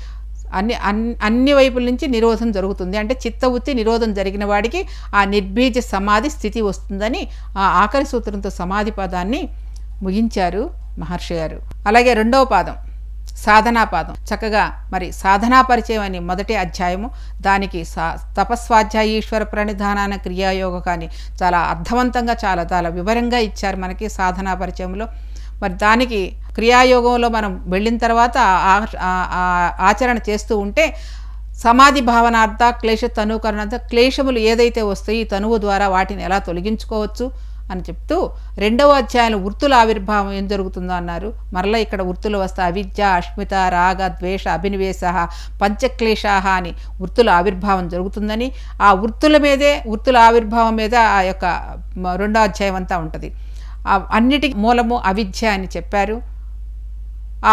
అన్ని వైపుల నుంచి నిరోధం జరుగుతుంది. అంటే చిత్తవృత్తి నిరోధం జరిగిన వాడికి ఆ నిర్బీజ సమాధి స్థితి వస్తుందని ఆ ఆఖరి సూత్రంతో సమాధి పదాన్ని ముగించారు మహర్షి గారు. అలాగే 2వ పాదం సాధనాపాదం చక్కగా మరి సాధనా పరిచయం అని మొదటి అధ్యాయము, దానికి తపస్వాధ్యాయ ఈశ్వర ప్రణిధానాన క్రియాయోగ కానీ చాలా అర్థవంతంగా చాలా వివరంగా ఇచ్చారు మనకి సాధనా పరిచయంలో. మరి దానికి క్రియాయోగంలో మనం వెళ్ళిన తర్వాత ఆచరణ చేస్తూ ఉంటే సమాధి భావనార్థ క్లేశ తనుకరణార్థ క్లేశములు ఏదైతే వస్తాయి ఈ తనువు ద్వారా వాటిని ఎలా తొలగించుకోవచ్చు అని చెప్తూ 2వ అధ్యాయంలో వృత్తుల ఆవిర్భావం ఏం జరుగుతుందో అన్నారు. మరలా ఇక్కడ వృత్తులు వస్తే అవిద్య అస్మిత రాగ ద్వేష అభినివేశ పంచక్లేశాహ అని వృత్తుల ఆవిర్భావం జరుగుతుందని, ఆ వృత్తుల ఆవిర్భావం మీద ఆ యొక్క 2వ అధ్యాయం అంతా ఉంటుంది. అన్నిటికీ మూలము అవిద్య అని చెప్పారు. ఆ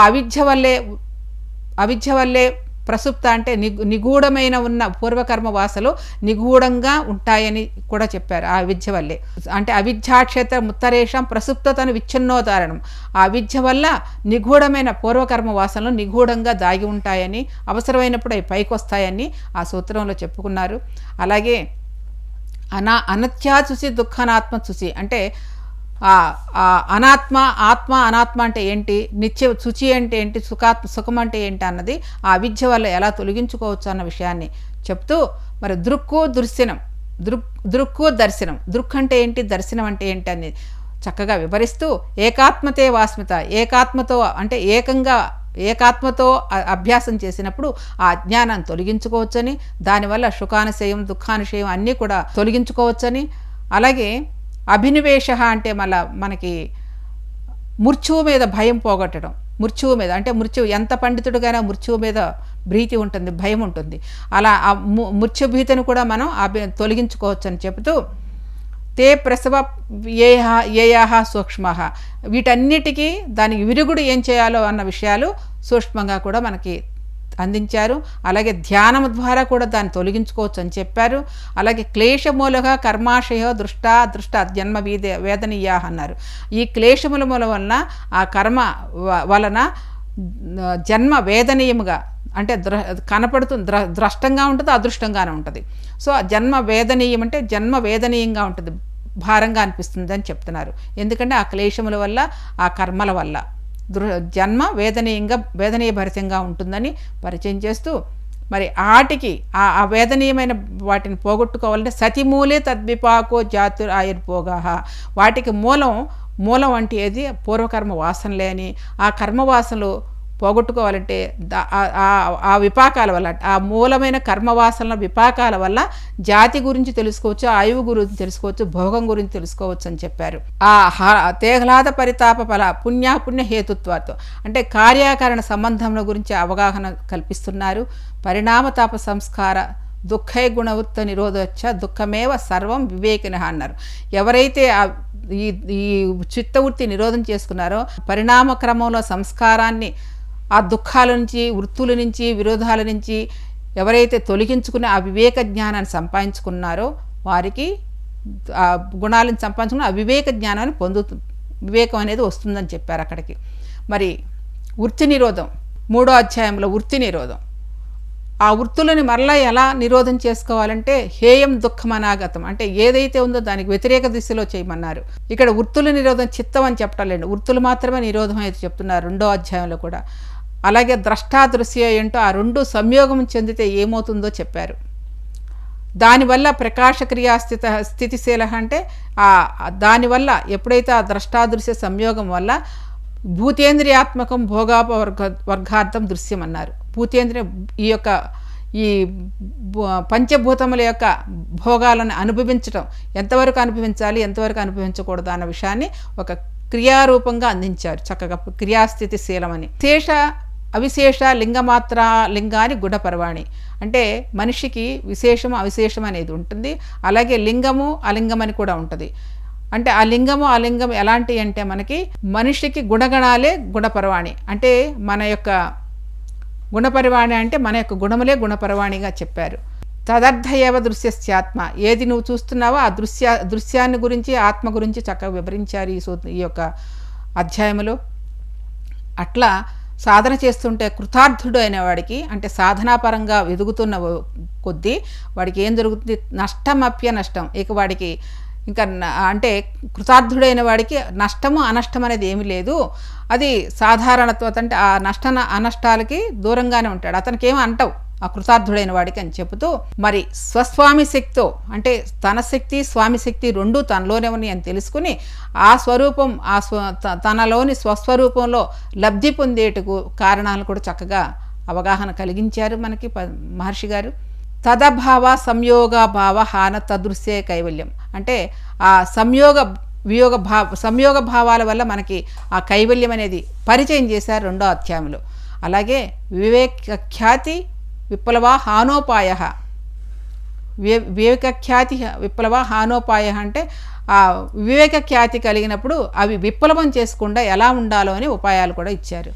అవిద్య వల్లే ప్రసుప్త అంటే నిగూఢమైన ఉన్న పూర్వకర్మ వాసలు నిగూఢంగా ఉంటాయని కూడా చెప్పారు. ఆ విద్య వల్లే అంటే అవిద్యాక్షేత్ర ముత్తరేషం ప్రసుప్తతను విచ్ఛిన్నోదారణం, ఆ విద్య వల్ల నిగూఢమైన పూర్వకర్మ వాసనలు నిగూఢంగా దాగి ఉంటాయని, అవసరమైనప్పుడు అవి పైకి వస్తాయని ఆ సూత్రంలో చెప్పుకున్నారు. అలాగే అనత్యాచుసి దుఃఖనాత్మ చూసి అంటే ఆత్మ అనాత్మ అంటే ఏంటి, నిత్య శుచి అంటే ఏంటి, సుఖం అంటే ఏంటి అన్నది ఆ విద్య వల్ల ఎలా తొలగించుకోవచ్చు అన్న విషయాన్ని చెప్తూ మరి దృక్కు దర్శనం దృక్ అంటే ఏంటి, దర్శనం అంటే ఏంటి అని చక్కగా వివరిస్తూ ఏకాత్మతే వాస్మిత ఏకాత్మతో అంటే ఏకాత్మతో అభ్యాసం చేసినప్పుడు ఆ అజ్ఞానాన్ని తొలగించుకోవచ్చని, దానివల్ల సుఖానుశయం దుఃఖానుశయం అన్నీ కూడా తొలగించుకోవచ్చని, అలాగే అభినివేశ అంటే మనకి మృత్యువు మీద భయం పోగొట్టడం, మృత్యువు మీద, అంటే మృత్యువు ఎంత పండితుడికైనా మృత్యువు మీద భీతి ఉంటుంది, భయం ఉంటుంది. అలా ఆ మృత్యుభీతిని కూడా మనం తొలగించుకోవచ్చు అని చెబుతూ తే ప్రసవ ఏయాహ సూక్ష్మ, వీటన్నిటికీ దానికి విరుగుడు ఏం చేయాలో అన్న విషయాలు సూక్ష్మంగా కూడా మనకి అందించారు. అలాగే ధ్యానం ద్వారా కూడా దాన్ని తొలగించుకోవచ్చు అని చెప్పారు. అలాగే క్లేశమూలగా కర్మాశయ దృష్ట జన్మ వేదనీయా అన్నారు. ఈ క్లేశముల మూల వలన ఆ కర్మ వలన జన్మ వేదనీయముగా, అంటే కనపడుతుంది, ద్రష్టంగా ఉంటుంది, అదృష్టంగానే ఉంటుంది. సో జన్మ వేదనీయం అంటే జన్మ వేదనీయంగా ఉంటుంది, భారంగా అనిపిస్తుంది అని చెప్తున్నారు. ఎందుకంటే ఆ క్లేశముల వల్ల, ఆ కర్మల వల్ల జన్మ వేదనీయ భరితంగా ఉంటుందని పరిచయం చేస్తూ, మరి ఆటికి ఆ వేదనీయమైన వాటిని పోగొట్టుకోవాలంటే సతిమూలే తద్విపాకో జాతుర్ ఆయుర్భోగా, వాటికి మూలం అంటే ఏది పూర్వకర్మ వాసనలే అని, ఆ కర్మవాసనలు పోగొట్టుకోవాలంటే ఆ విపాకాల వల్ల, ఆ మూలమైన కర్మవాసనల విపాకాల వల్ల జాతి గురించి తెలుసుకోవచ్చు, ఆయువు గురించి తెలుసుకోవచ్చు, భోగం గురించి తెలుసుకోవచ్చు అని చెప్పారు. ఆ తేహ్లాద పరితాప ఫల పుణ్య హేతుత్వాతో, అంటే కార్యాకారణ సంబంధంలో గురించి అవగాహన కల్పిస్తున్నారు. పరిణామతాప సంస్కార దుఃఖై గుణవృత్త నిరోధోచ్చ దుఃఖమేవ సర్వం వివేకిన అన్నారు. ఎవరైతే ఈ చిత్తవృత్తి నిరోధం చేసుకున్నారో, పరిణామ క్రమంలో సంస్కారాన్ని, ఆ దుఃఖాల నుంచి, వృత్తుల నుంచి, విరోధాల నుంచి ఎవరైతే తొలగించుకుని ఆ వివేక జ్ఞానాన్ని సంపాదించుకున్నారో వారికి, ఆ గుణాలను సంపాదించుకుని ఆ వివేక జ్ఞానాన్ని వివేకం అనేది వస్తుందని చెప్పారు అక్కడికి. మరి వృత్తి నిరోధం 3వ అధ్యాయంలో వృత్తి నిరోధం, ఆ వృత్తులని మరలా ఎలా నిరోధం చేసుకోవాలంటే హేయం దుఃఖమనాగతం, అంటే ఏదైతే ఉందో దానికి వ్యతిరేక దిశలో చేయమన్నారు. ఇక్కడ వృత్తుల నిరోధం చిత్తం అని చెప్పటండి, వృత్తులు మాత్రమే నిరోధం అయితే చెప్తున్నారు 2వ అధ్యాయంలో కూడా. అలాగే ద్రష్టాదృశ్య ఏంటో ఆ రెండు సంయోగం చెందితే ఏమవుతుందో చెప్పారు. దానివల్ల ప్రకాశక్రియా స్థితిశీల అంటే దానివల్ల ఎప్పుడైతే ఆ ద్రష్టాదృశ్య సంయోగం వల్ల భూతేంద్రియాత్మకం వర్గార్థం దృశ్యం అన్నారు. భూతేంద్రియ ఈ పంచభూతముల యొక్క భోగాలను అనుభవించడం, ఎంతవరకు అనుభవించాలి, ఎంతవరకు అనుభవించకూడదు అన్న విషయాన్ని ఒక క్రియారూపంగా అందించారు చక్కగా, క్రియాస్థితిశీలమని. శేష అవిశేష లింగమాత్ర లింగాని గుణపర్వాణి, అంటే మనిషికి విశేషము అవిశేషం అనేది ఉంటుంది, అలాగే లింగము అలింగం అని కూడా ఉంటుంది. అంటే ఆ లింగము అలింగం ఎలాంటి అంటే మనకి మనిషికి గుణగణాలే గుణపర్వాణి, అంటే మన యొక్క గుణపరివాణి అంటే మన యొక్క గుణములే గుణపరవాణిగా చెప్పారు. తదర్థ ఏవ దృశ్యస్యాత్మ, ఏది నువ్వు చూస్తున్నావో ఆ దృశ్యాన్ని గురించి, ఆత్మ గురించి చక్కగా వివరించారు ఈ యొక్క అధ్యాయములో. అట్లా సాధన చేస్తుంటే కృతార్థుడు అయిన వాడికి, అంటే సాధనాపరంగా ఎదుగుతున్న కొద్దీ వాడికి ఏం జరుగుతుంది, నష్టమప్య నష్టం, ఇక వాడికి ఇంకా అంటే కృతార్థుడైన వాడికి నష్టము అనష్టం అనేది ఏమీ లేదు. అది సాధారణత్వం, అంటే ఆ అనష్టాలకి దూరంగానే ఉంటాడు, అతనికి ఏమీ అంటవు ఆ కృతార్థుడైన వాడికి అని చెబుతూ, మరి స్వస్వామి శక్తితో, అంటే తన శక్తి స్వామి శక్తి రెండూ తనలోనే ఉన్నాయి అని తెలుసుకుని ఆ స్వరూపం, తనలోని స్వస్వరూపంలో లబ్ధి పొందేటకు కారణాలను కూడా చక్కగా అవగాహన కలిగించారు మనకి మహర్షి గారు. తదభావ సంయోగ భావ హాన తదృశ్యే కైవల్యం, అంటే ఆ సంయోగ భావాల వల్ల మనకి ఆ కైవల్యం అనేది పరిచయం చేశారు 2వ అధ్యాయంలో. అలాగే వివేకఖ్యాతి విప్లవ హానోపాయ, వివేకఖ్యాతి విప్లవ హానోపాయ అంటే ఆ వివేకఖ్యాతి కలిగినప్పుడు అవి విప్లవం చేసుకుండా ఎలా ఉండాలో అని ఉపాయాలు కూడా ఇచ్చారు.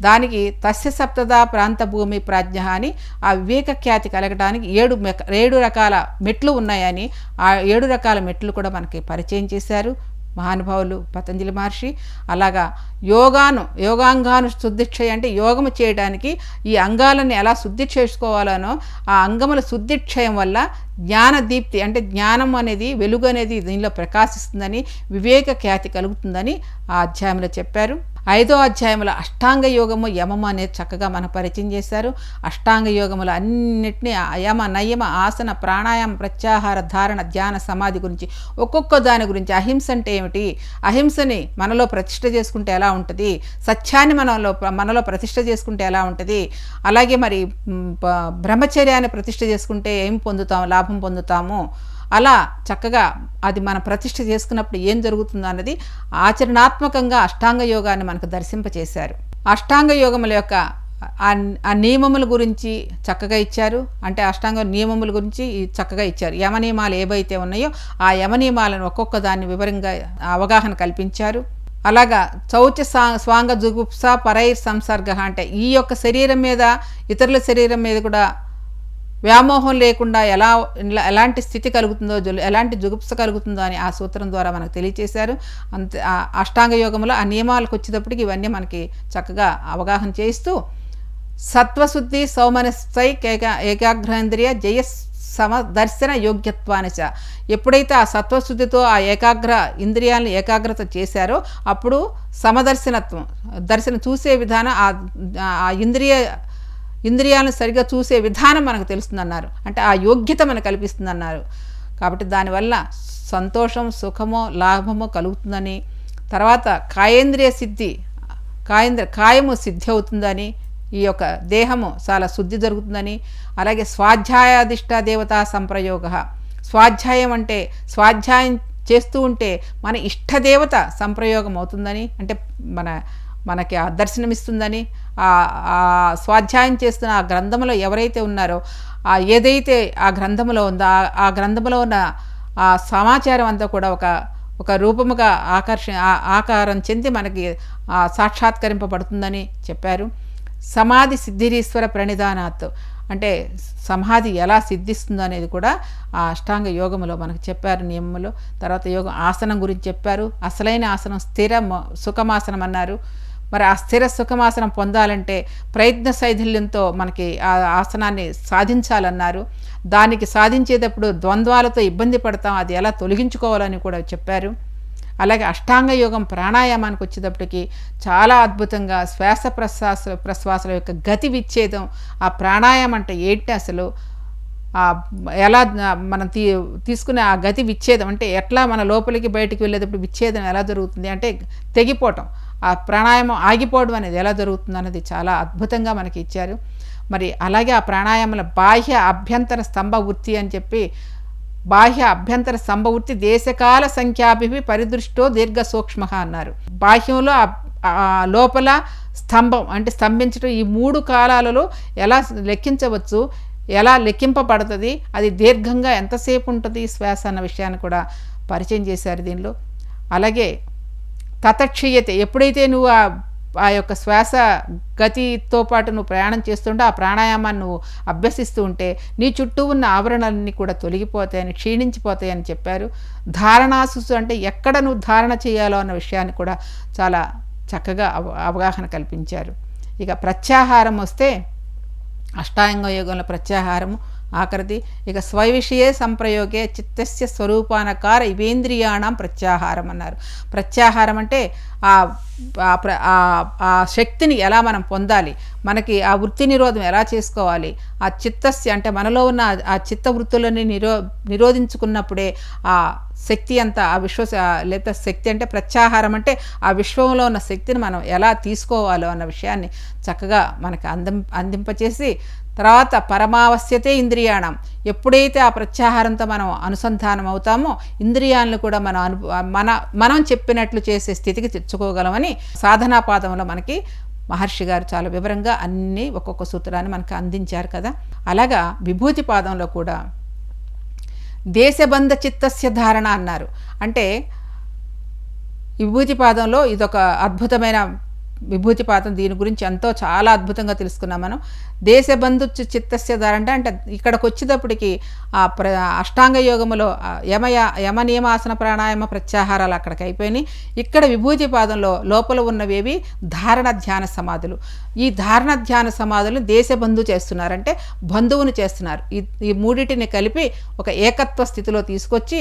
దానికి తస్య సప్తదా ప్రాంత భూమి ప్రాజ్ఞ అని, ఆ వివేకఖ్యాతి కలగడానికి 7 రకాల మెట్లు ఉన్నాయని ఆ 7 రకాల మెట్లు కూడా మనకి పరిచయం చేశారు మహానుభావులు పతంజలి మహర్షి. అలాగా యోగాంగాను శుద్ధిక్షయ, అంటే యోగము చేయడానికి ఈ అంగాలను ఎలా శుద్ధి చేసుకోవాలనో ఆ అంగముల శుద్ధిక్షయం వల్ల జ్ఞానదీప్తి, అంటే జ్ఞానం అనేది, వెలుగు అనేది దీనిలో ప్రకాశిస్తుందని, వివేక ఖ్యాతి కలుగుతుందని ఆ అధ్యాయంలో చెప్పారు. 5వ అధ్యాయంలో అష్టాంగ యోగము యమము అనేది చక్కగా మనకు పరిచయం చేశారు. అష్టాంగ యోగములు అన్నిటినీ యమ నయమ ఆసన ప్రాణాయామ ప్రత్యాహార ధారణ ధ్యాన సమాధి గురించి ఒక్కొక్క దాని గురించి, అహింస అంటే ఏమిటి, అహింసని మనలో ప్రతిష్ఠ చేసుకుంటే ఎలా ఉంటుంది, సత్యాన్ని మనలో ప్రతిష్ఠ చేసుకుంటే ఎలా ఉంటుంది, అలాగే మరి బ్రహ్మచర్యాన్ని ప్రతిష్ఠ చేసుకుంటే ఏం పొందుతాము, లాభం పొందుతాము, అలా చక్కగా అది మన ప్రతిష్ఠ చేసుకున్నప్పుడు ఏం జరుగుతుందో అన్నది ఆచరణాత్మకంగా అష్టాంగ యోగాన్ని మనకు దర్శింపచేశారు. అష్టాంగ యోగముల యొక్క ఆ నియమముల గురించి చక్కగా ఇచ్చారు. అంటే అష్టాంగ నియమముల గురించి చక్కగా ఇచ్చారు. యమనియమాలు ఏవైతే ఉన్నాయో ఆ యమనియమాలను ఒక్కొక్క దాన్ని వివరంగా అవగాహన కల్పించారు. అలాగా శౌచ స్వాంగ జుగుప్స పరైర్ సంసర్గ అంటే ఈ యొక్క శరీరం మీద ఇతరుల శరీరం మీద కూడా వ్యామోహం లేకుండా ఎలాంటి స్థితి కలుగుతుందో, ఎలాంటి జుగుప్స కలుగుతుందో అని ఆ సూత్రం ద్వారా మనకు తెలియచేశారు. అంతే అష్టాంగ యోగంలో ఆ నియమాలకు వచ్చేటప్పటికి ఇవన్నీ మనకి చక్కగా అవగాహన చేయిస్తూ సత్వశుద్ధి సౌమనస్థై ఏకాగ్రేంద్రియ జయ సమదర్శన యోగ్యత్వానిచ ఎప్పుడైతే ఆ సత్వశుద్ధితో ఆ ఇంద్రియాలను ఏకాగ్రత చేశారో అప్పుడు దర్శనం చూసే విధానం ఆ ఇంద్రియాలను సరిగా చూసే విధానం మనకు తెలుస్తుందన్నారు. అంటే ఆ యోగ్యత మనకు కల్పిస్తుందన్నారు. కాబట్టి దానివల్ల సంతోషం, సుఖమో, లాభమో కలుగుతుందని, తర్వాత కాయేంద్రియ సిద్ధి, కాయము సిద్ధి అవుతుందని, ఈ యొక్క దేహము చాలా శుద్ధి జరుగుతుందని, అలాగే స్వాధ్యాయాధిష్ట దేవతా సంప్రయోగ, స్వాధ్యాయం అంటే స్వాధ్యాయం చేస్తూ ఉంటే మన ఇష్టదేవత సంప్రయోగం అవుతుందని, అంటే మనకి ఆ దర్శనమిస్తుందని, ఆ స్వాధ్యాయం చేస్తున్న ఆ గ్రంథంలో ఎవరైతే ఉన్నారో ఏదైతే ఆ గ్రంథంలో ఉందో ఆ గ్రంథంలో ఉన్న ఆ సమాచారం అంతా కూడా ఒక రూపముగా ఆకారం చెంది మనకి సాక్షాత్కరింపబడుతుందని చెప్పారు. సమాధి సిద్ధిరీశ్వర ప్రణిధానాత్ అంటే సమాధి ఎలా సిద్ధిస్తుందో అనేది కూడా ఆ అష్టాంగ యోగములో మనకు చెప్పారు నియమములో. తర్వాత యోగం ఆసనం గురించి చెప్పారు. అసలైన ఆసనం స్థిర సుఖమాసనం అన్నారు. మరి ఆ స్థిర సుఖమాసనం పొందాలంటే ప్రయత్న శైథిల్యంతో మనకి ఆ ఆసనాన్ని సాధించాలన్నారు. దానికి సాధించేటప్పుడు ద్వంద్వాలతో ఇబ్బంది పడతాం, అది ఎలా తొలగించుకోవాలని కూడా చెప్పారు. అలాగే అష్టాంగ యోగం ప్రాణాయామానికి వచ్చేటప్పటికి చాలా అద్భుతంగా శ్వాస ప్రశ్వాసల యొక్క గతి విచ్ఛేదం, ఆ ప్రాణాయామం అంటే ఏంటి అసలు, ఎలా మనం తీసుకునే ఆ గతి విచ్ఛేదం అంటే ఎట్లా మన లోపలికి బయటికి వెళ్ళేటప్పుడు విచ్ఛేదం ఎలా జరుగుతుంది, అంటే తెగిపోవటం, ఆ ప్రాణాయామం ఆగిపోవడం అనేది ఎలా జరుగుతుంది అన్నది చాలా అద్భుతంగా మనకి ఇచ్చారు. మరి అలాగే ఆ ప్రాణాయామాల బాహ్య అభ్యంతర స్తంభ వృత్తి అని చెప్పి, బాహ్య అభ్యంతర సంభవృత్తి దేశకాల సంఖ్యాభి పరిదృష్టో దీర్ఘ సూక్ష్మ అన్నారు. బాహ్యంలో లోపల స్తంభం అంటే స్తంభించడం, ఈ 3 కాలాలలో ఎలా లెక్కించవచ్చు, ఎలా లెక్కింపబడుతుంది, అది దీర్ఘంగా ఎంతసేపు ఉంటుంది శ్వాస అన్న విషయాన్ని కూడా పరిచయం చేశారు దీనిలో. అలాగే తతక్షీయతే ఎప్పుడైతే నువ్వు ఆ యొక్క శ్వాస గతితో పాటు నువ్వు ప్రయాణం చేస్తుంటే ఆ ప్రాణాయామాన్ని నువ్వు అభ్యసిస్తూ ఉంటే నీ చుట్టూ ఉన్న ఆవరణలన్నీ కూడా తొలగిపోతాయని, క్షీణించిపోతాయని చెప్పారు. ధారణాసుసు అంటే ఎక్కడ నువ్వు ధారణ చేయాలో అన్న విషయాన్ని కూడా చాలా చక్కగా అవగాహన కల్పించారు. ఇక ప్రత్యాహారం వస్తే అష్టాంగ యోగంలో ప్రత్యాహారము ఆఖరిది. ఇక స్వవిషయే సంప్రయోగే చిత్తస్య స్వరూపానకార ఇవేంద్రియాణం ప్రత్యాహారం అన్నారు. ప్రత్యాహారం అంటే ఆ శక్తిని ఎలా మనం పొందాలి, మనకి ఆ వృత్తి నిరోధం ఎలా చేసుకోవాలి, ఆ చిత్తస్య అంటే మనలో ఉన్న ఆ చిత్త వృత్తులని నిరోధించుకున్నప్పుడే ఆ శక్తి అంతా లేకపోతే శక్తి అంటే ప్రత్యాహారం అంటే ఆ విశ్వంలో ఉన్న శక్తిని మనం ఎలా తీసుకోవాలో అన్న విషయాన్ని చక్కగా మనకు అందింపచేసి, తర్వాత పరమావశ్యతే ఇంద్రియాణం ఎప్పుడైతే ఆ ప్రత్యాహారంతో మనం అనుసంధానం అవుతామో ఇంద్రియాలను కూడా మనం చెప్పినట్లు చేసే స్థితికి తెచ్చుకోగలమని సాధనా పాదంలో మనకి మహర్షి గారు చాలా వివరంగా అన్ని ఒక్కొక్క సూత్రాన్ని మనకు అందించారు కదా. అలాగా విభూతి పాదంలో కూడా దేశబంధ చిత్తస్య ధారణ అన్నారు. అంటే విభూతి పాదంలో ఇదొక అద్భుతమైన విభూతి పాదం, దీని గురించి చాలా అద్భుతంగా తెలుసుకున్నాం మనం. దేశబంధు చిత్తస్య ధారణ అంటే ఇక్కడికి వచ్చేటప్పటికి అష్టాంగ యోగములో యమ నియమాసన ప్రాణాయామ ప్రత్యాహారాలు అక్కడికి అయిపోయినాయి. ఇక్కడ విభూతి పాదంలో లోపల ఉన్నవేవి ధారణ ధ్యాన సమాధులు. ఈ ధారణ ధ్యాన సమాధులను దేశబంధు చేస్తున్నారంటే బంధువుని చేస్తున్నారు. ఈ మూడింటిని కలిపి ఒక ఏకత్వ స్థితిలో తీసుకొచ్చి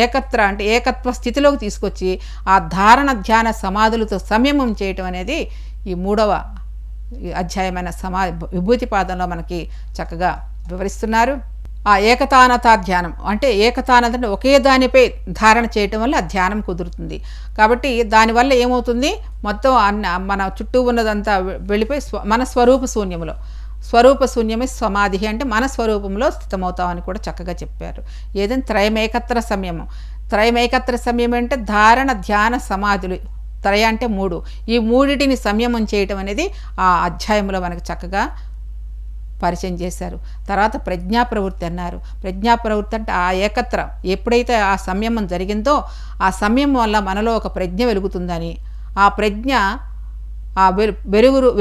ఏకత్వ స్థితిలోకి తీసుకొచ్చి ఆ ధారణ ధ్యాన సమాధులతో సంయమం చేయటం అనేది ఈ 3వ అధ్యాయమైన విభూతి పాదంలో మనకి చక్కగా వివరిస్తున్నారు. ఆ ఏకతానత ధ్యానం అంటే ఏకతానత అంటే ఒకే దానిపై ధారణ చేయటం వల్ల ఆ ధ్యానం కుదురుతుంది. కాబట్టి దానివల్ల ఏమవుతుంది, మొత్తం మన చుట్టూ ఉన్నదంతా వెళ్ళిపోయి మన స్వరూప శూన్యములో, స్వరూప శూన్యమే సమాధి అంటే మన స్వరూపంలో స్థితమవుతామని కూడా చక్కగా చెప్పారు. ఏదైనా త్రయమేకత్ర సంయమం అంటే ధారణ ధ్యాన సమాధులు త్రయ అంటే 3, ఈ మూడిటిని సంయమం చేయటం అనేది ఆ అధ్యాయంలో మనకు చక్కగా పరిచయం చేశారు. తర్వాత ప్రజ్ఞా ప్రవృత్తి అన్నారు. ప్రజ్ఞా ప్రవృత్తి అంటే ఆ ఏకత్ర ఎప్పుడైతే ఆ సంయమం జరిగిందో ఆ సంయమం వల్ల మనలో ఒక ప్రజ్ఞ వెలుగుతుందని, ఆ ప్రజ్ఞ ఆ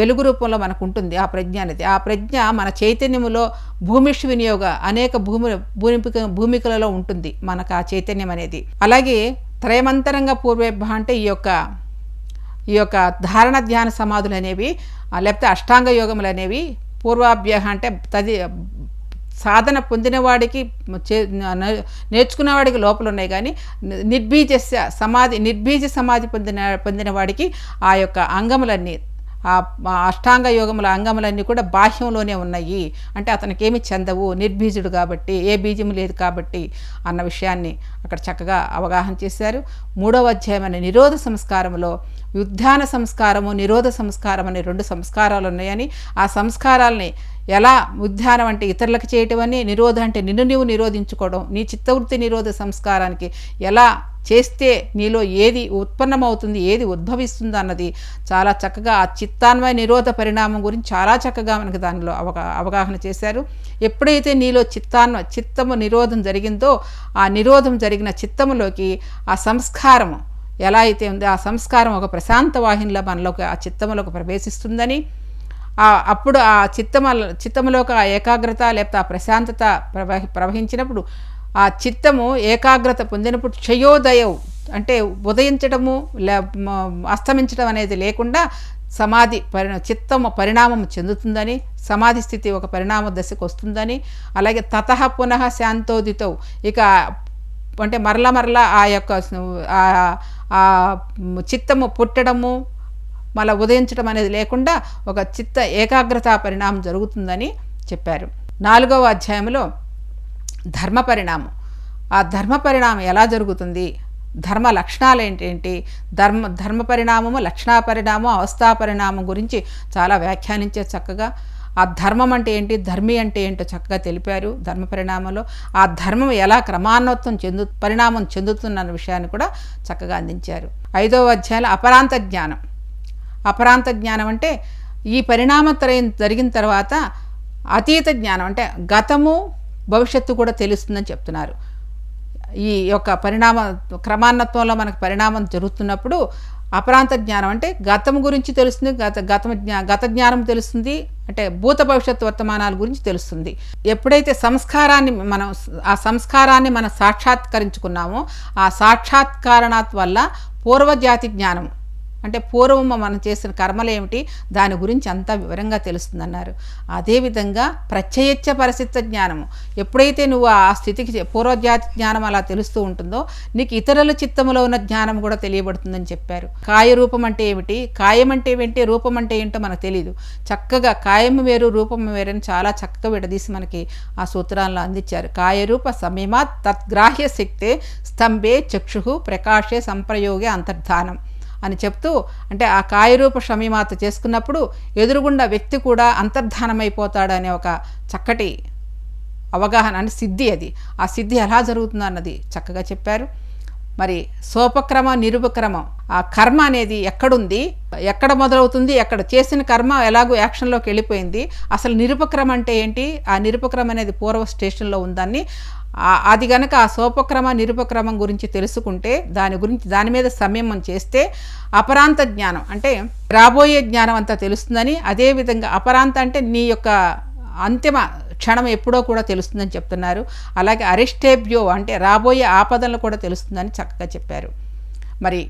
వెలుగు రూపంలో మనకు ఉంటుంది. ఆ ప్రజ్ఞ అనేది, ఆ ప్రజ్ఞ మన చైతన్యములో భూమిష్ వినియోగ అనేక భూమికలలో ఉంటుంది మనకు ఆ చైతన్యం అనేది. అలాగే త్రయమంతరంగా పూర్వేభ అంటే ఈ యొక్క ధారణ ధ్యాన సమాధులు అనేవి లేకపోతే అష్టాంగ యోగములు అనేవి పూర్వాభ్య అంటే సాధన పొందినవాడికి నేర్చుకున్నవాడికి లోపల ఉన్నాయి, కానీ నిర్బీజ సమాధి పొందిన వాడికి ఆ యొక్క అంగములన్నీ ఆ అష్టాంగ యోగముల అంగములన్నీ కూడా బాహ్యంలోనే ఉన్నాయి. అంటే అతనికి ఏమి చెందవు, నిర్బీజుడు కాబట్టి, ఏ బీజము లేదు కాబట్టి అన్న విషయాన్ని అక్కడ చక్కగా అవగాహన చేశారు. 3వ అధ్యాయమైన నిరోధ సంస్కారంలో ఉద్యాన సంస్కారము, నిరోధ సంస్కారం అనే 2 సంస్కారాలు ఉన్నాయని, ఆ సంస్కారాలని ఎలా ఉద్యానం అంటే ఇతరులకు చేయటం అని, నిరోధం అంటే నిన్ను నీవు నిరోధించుకోవడం, నీ చిత్తవృత్తి నిరోధ సంస్కారానికి ఎలా చేస్తే నీలో ఏది ఉత్పన్నమవుతుంది, ఏది ఉద్భవిస్తుంది అన్నది చాలా చక్కగా ఆ చిత్తాన్వయ నిరోధ పరిణామం గురించి చాలా చక్కగా మనకు దానిలో అవగాహన చేశారు. ఎప్పుడైతే నీలో చిత్తము నిరోధం జరిగిందో ఆ నిరోధం జరిగిన చిత్తములోకి ఆ సంస్కారము ఎలా అయితే ఉందో ఆ సంస్కారం ఒక ప్రశాంత వాహినిలో మనలోకి ఆ చిత్తములోకి ప్రవేశిస్తుందని, అప్పుడు ఆ చిత్తములోకి ఆ ఏకాగ్రత లేకపోతే ఆ ప్రశాంతత ప్రవహించినప్పుడు ఆ చిత్తము ఏకాగ్రత పొందినప్పుడు క్షయోదయం అంటే ఉదయించడము అస్తమించడం అనేది లేకుండా సమాధి చిత్తము పరిణామం చెందుతుందని, సమాధి స్థితి ఒక పరిణామ దశకు వస్తుందని, అలాగే తతః పునః శాంతోదితౌ ఇక అంటే మరలా ఆ యొక్క చిత్తము పుట్టడము మళ్ళీ ఉదయించడం అనేది లేకుండా ఒక చిత్త ఏకాగ్రత పరిణామం జరుగుతుందని చెప్పారు. 4వ అధ్యాయంలో ధర్మ పరిణామం, ఆ ధర్మ పరిణామం ఎలా జరుగుతుంది, ధర్మ లక్షణాలు ఏంటేంటి, ధర్మ పరిణామము, లక్షణా పరిణామం, అవస్థా పరిణామం గురించి చాలా వ్యాఖ్యానించే చక్కగా. ఆ ధర్మం అంటే ఏంటి, ధర్మి అంటే ఏంటో చక్కగా తెలిపారు ధర్మ పరిణామంలో. ఆ ధర్మం ఎలా క్రమాన్వత్వం పరిణామం చెందుతున్న విషయాన్ని కూడా చక్కగా అందించారు. 5వ అధ్యాయంలో అపరాంత జ్ఞానం. అపరాంత జ్ఞానం అంటే ఈ పరిణామత్రయం జరిగిన తర్వాత అతీత జ్ఞానం అంటే గతము భవిష్యత్తు కూడా తెలుస్తుందని చెప్తున్నారు. ఈ యొక్క క్రమాన్నత్వంలో మనకు పరిణామం జరుగుతున్నప్పుడు అపరాంత జ్ఞానం అంటే గతం గురించి తెలుస్తుంది, గత జ్ఞానం తెలుస్తుంది, అంటే భూత భవిష్యత్తు వర్తమానాల గురించి తెలుస్తుంది. ఎప్పుడైతే ఆ సంస్కారాన్ని మనం సాక్షాత్కరించుకున్నామో ఆ సాక్షాత్కారణాత్ వల్ల పూర్వజాతి జ్ఞానం అంటే పూర్వం మనం చేసిన కర్మలు ఏమిటి దాని గురించి అంతా వివరంగా తెలుస్తుందన్నారు. అదేవిధంగా ప్రత్యయచ్చ పరిస్థిత జ్ఞానము, ఎప్పుడైతే నువ్వు ఆ స్థితికి పూర్వజాతి జ్ఞానం అలా తెలుస్తూ ఉంటుందో నీకు ఇతరుల చిత్తములో ఉన్న జ్ఞానం కూడా తెలియబడుతుందని చెప్పారు. కాయ రూపం అంటే ఏమిటి, కాయం అంటే ఏంటి, రూపం అంటే ఏంటో మనకు తెలియదు. చక్కగా కాయం వేరు రూపం వేరని చాలా చక్కగా విడదీసి మనకి ఆ సూత్రాలను అందించారు. కాయరూప సమయమాత్ తద్గ్రాహ్య శక్తే స్తంభే చక్షు ప్రకాశే సంప్రయోగే అంతర్ధానం అని చెప్తూ, అంటే ఆ కాయరూప షమీమాత చేసుకున్నప్పుడు ఎదురుగుండా వ్యక్తి కూడా అంతర్ధానమైపోతాడు అనే ఒక చక్కటి అవగాహన అని సిద్ధి, అది ఆ సిద్ధి ఎలా జరుగుతుందో అన్నది చక్కగా చెప్పారు. మరి సోపక్రమ నిరుపక్రమం, ఆ కర్మ అనేది ఎక్కడుంది, ఎక్కడ మొదలవుతుంది, ఎక్కడ చేసిన కర్మ ఎలాగో యాక్షన్లోకి వెళ్ళిపోయింది, అసలు నిరుపక్రమం అంటే ఏంటి, ఆ నిరుపక్రమం అనేది పూర్వ స్టేషన్లో ఉందని, అది గనక ఆ సోపక్రమ నిరుపక్రమం గురించి తెలుసుకుంటే దాని మీద సంయమం చేస్తే అపరాంత జ్ఞానం అంటే రాబోయే జ్ఞానం అంతా తెలుస్తుందని, అదేవిధంగా అపరాంత అంటే నీ యొక్క అంతిమ క్షణం ఎప్పుడో కూడా తెలుస్తుందని చెప్తున్నారు. అలాగే అరిష్టేభ్యో అంటే రాబోయే ఆపదలను కూడా తెలుస్తుందని చక్కగా చెప్పారు. మరి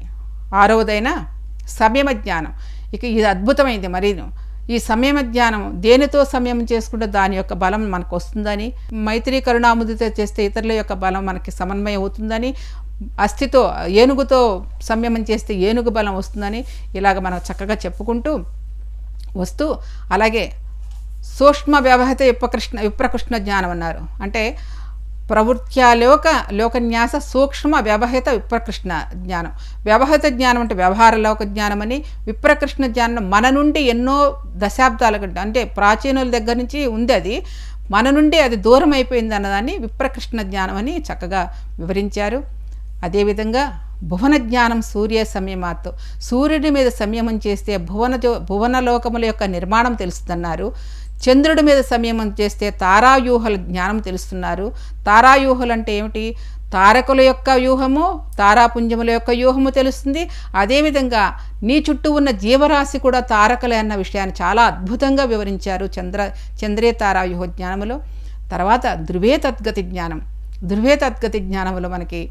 6వదైన సంయమ జ్ఞానం, ఇక ఇది అద్భుతమైంది. మరి ఈ సంయమ జ్ఞానం దేనితో సంయమం చేసుకుంటే దాని యొక్క బలం మనకు వస్తుందని, మైత్రి కరుణాముదితో చేస్తే ఇతరుల యొక్క బలం మనకి సమన్వయం అవుతుందని, అస్థితో ఏనుగుతో సంయమం చేస్తే ఏనుగు బలం వస్తుందని ఇలాగ మనం చక్కగా చెప్పుకుంటూ వస్తూ, అలాగే సూక్ష్మ వ్యవహత విప్రకృష్ణ జ్ఞానం అన్నారు. అంటే లోకన్యాస సూక్ష్మ వ్యవహిత విప్రకృష్ణ జ్ఞానం. వ్యవహిత జ్ఞానం అంటే వ్యవహార లోక జ్ఞానం అని, విప్రకృష్ణ జ్ఞానం మన నుండి ఎన్నో దశాబ్దాల అంటే ప్రాచీనుల దగ్గర నుంచి ఉంది, అది మన నుండి అది దూరం అయిపోయింది అన్నదాన్ని విప్రకృష్ణ జ్ఞానం అని చక్కగా వివరించారు. అదేవిధంగా భువన జ్ఞానం సూర్య సంయమాత్, సూర్యుడి మీద సంయమం చేస్తే భువనలోకముల యొక్క నిర్మాణం తెలుస్తుందన్నారు. చంద్రుడి మీద సంయమం చేస్తే తారావ్యూహల జ్ఞానం తెలుస్తున్నారు. తారావ్యూహలు అంటే ఏమిటి? తారకుల యొక్క వ్యూహము, తారాపుంజముల యొక్క వ్యూహము తెలుస్తుంది. అదేవిధంగా నీ చుట్టూ ఉన్న జీవరాశి కూడా తారకలే అన్న విషయాన్ని చాలా అద్భుతంగా వివరించారు చంద్రే తారావ్యూహ జ్ఞానములో. తర్వాత ధ్రువే తద్గతి జ్ఞానం. ధ్రువే తద్గతి జ్ఞానములో మనకి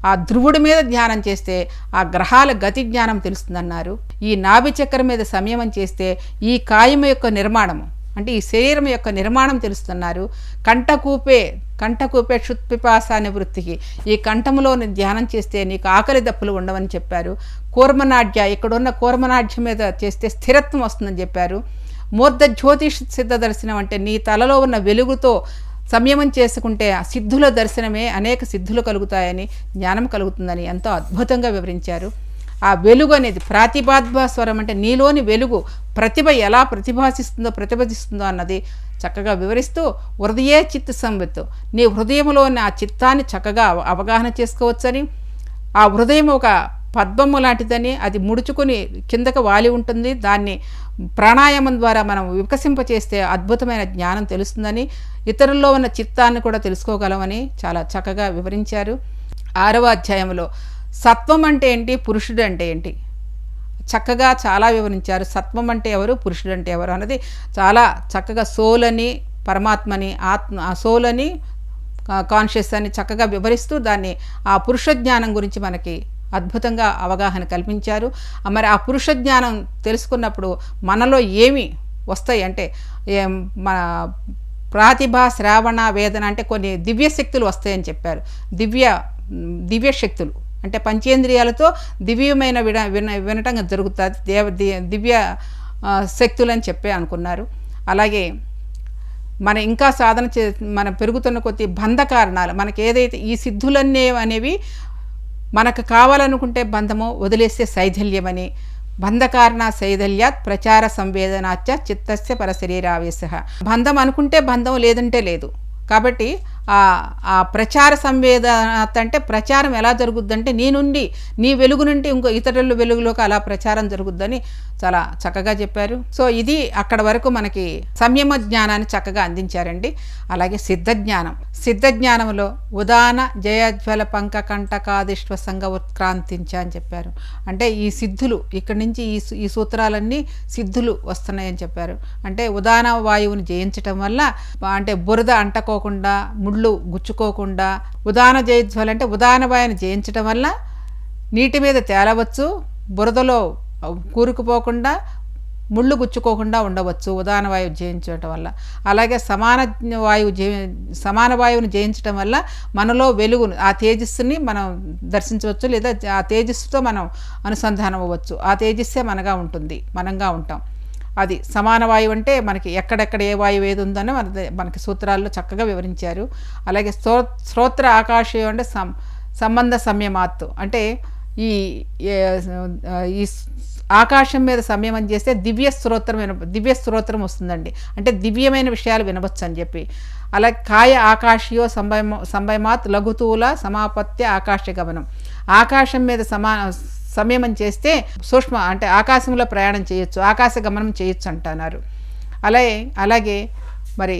ఆ ధ్రువుడి మీద ధ్యానం చేస్తే ఆ గ్రహాల గతి జ్ఞానం తెలుస్తుందన్నారు. ఈ నాభి చక్రం మీద సంయమం చేస్తే ఈ కాయము యొక్క నిర్మాణము అంటే ఈ శరీరం యొక్క నిర్మాణం తెలుస్తున్నారు. కంఠకూపే క్షుత్పిపాస నివృత్తికి, ఈ కంఠములోని ధ్యానం చేస్తే నీకు ఆకలి దప్పులు ఉండవని చెప్పారు. కూర్మనాఢ్య, ఇక్కడున్న కూర్మనాఢ్యం మీద చేస్తే స్థిరత్వం వస్తుందని చెప్పారు. మూర్ధ జ్యోతిష్ సిద్ధ దర్శనం అంటే నీ తలలో ఉన్న వెలుగుతో సంయమం చేసుకుంటే ఆ సిద్ధుల దర్శనమే అనేక సిద్ధులు కలుగుతాయని, జ్ఞానం కలుగుతుందని ఎంతో అద్భుతంగా వివరించారు. ఆ వెలుగు అనేది ప్రాతిభాస్వరం అంటే నీలోని వెలుగు ప్రతిభ ఎలా ప్రతిభజిస్తుందో అన్నది చక్కగా వివరిస్తూ హృదయే చిత్త సంవిత్, నీ హృదయంలోని ఆ చిత్తాన్ని చక్కగా అవగాహన చేసుకోవచ్చని, ఆ హృదయం ఒక పద్మము లాంటిదని, అది ముడుచుకుని కిందకు వాలి ఉంటుంది, దాన్ని ప్రాణాయామం ద్వారా మనం వికసింపచేస్తే అద్భుతమైన జ్ఞానం తెలుస్తుందని, ఇతరుల్లో ఉన్న చిత్తాన్ని కూడా తెలుసుకోగలమని చాలా చక్కగా వివరించారు. 6వ అధ్యాయంలో సత్వం అంటే ఏంటి, పురుషుడు అంటే ఏంటి చక్కగా చాలా వివరించారు. సత్వం అంటే ఎవరు, పురుషుడు అంటే ఎవరు అన్నది చాలా చక్కగా సోలని, పరమాత్మని, ఆ సోలని, కాన్షియస్ అని చక్కగా వివరిస్తూ దాన్ని ఆ పురుష జ్ఞానం గురించి మనకి అద్భుతంగా అవగాహన కల్పించారు. మరి ఆ పురుష జ్ఞానం తెలుసుకున్నప్పుడు మనలో ఏమి వస్తాయి అంటే మన ప్రాతిభ, శ్రావణ, వేదన అంటే కొన్ని దివ్య శక్తులు వస్తాయని చెప్పారు. దివ్య శక్తులు అంటే పంచేంద్రియాలతో దివ్యమైన వినటం జరుగుతుంది, దివ్య శక్తులని చెప్పే అనుకున్నారు. అలాగే మన ఇంకా సాధన మన పెరుగుతున్న కొద్ది బంధ కారణాలు, మనకి ఏదైతే ఈ సిద్ధులన్నీ అనేవి మనకు కావాలనుకుంటే బంధము, వదిలేస్తే శైథల్యమని, బంధకారణ శైథల్యాత్ ప్రచార సంవేదనాచ చిత్తస్య పరశరీరావేశ. బంధం అనుకుంటే బంధం, లేదంటే లేదు. కాబట్టి ఆ ప్రచార సంవేదన అంటే ప్రచారం ఎలా జరుగుద్దంటే నీ వెలుగు నుండి ఇంకో ఇతరుల వెలుగులోకి అలా ప్రచారం జరుగుద్దని చాలా చక్కగా చెప్పారు. సో ఇది అక్కడ వరకు మనకి సంయమ జ్ఞానాన్ని చక్కగా అందించారండి. అలాగే సిద్ధ జ్ఞానంలో ఉదాన జయజ్వల పంక కంటకాదిష్వ సంగ ఉత్క్రాంతించ అని చెప్పారు. అంటే ఈ సిద్ధులు ఇక్కడి నుంచి ఈ సూత్రాలన్నీ సిద్ధులు వస్తున్నాయని చెప్పారు. అంటే ఉదాన వాయువుని జయించటం వల్ల అంటే బురద అంటకోకుండా, ముళ్ళు గుచ్చుకోకుండా, ఉదాన జయజ్వల అంటే ఉదాన వాయువుని జయించటం వల్ల నీటి మీద తేలవచ్చు, బురదలో కూరుకుపోకుండా, ముళ్ళు గుచ్చుకోకుండా ఉండవచ్చు ఉదాన వాయువు జయించడం వల్ల. అలాగే సమాన వాయువుని జయించడం వల్ల మనలో వెలుగును, ఆ తేజస్సుని మనం దర్శించవచ్చు, లేదా ఆ తేజస్సుతో మనం అనుసంధానం అవ్వచ్చు. ఆ తేజస్సే మనంగా ఉంటాం. అది సమాన వాయువు అంటే మనకి ఎక్కడెక్కడ ఏ వాయువు ఏది ఉందని మనకి సూత్రాల్లో చక్కగా వివరించారు. అలాగే శ్రోత్ర ఆకాశయం అంటే సంబంధ సంయమాత్తు అంటే ఈ ఆకాశం మీద సంయమం చేస్తే దివ్య స్తోత్రం వస్తుందండి. అంటే దివ్యమైన విషయాలు వినవచ్చు అని చెప్పి. అలాగే కాయ ఆకాశయో సంభయమాత్ లఘుతూల సమాపత్య ఆకాశ గమనం. ఆకాశం మీద సంయమం చేస్తే సూక్ష్మ అంటే ఆకాశంలో ప్రయాణం చేయొచ్చు, ఆకాశ గమనం చేయొచ్చు అంటున్నారు. అలాగే మరి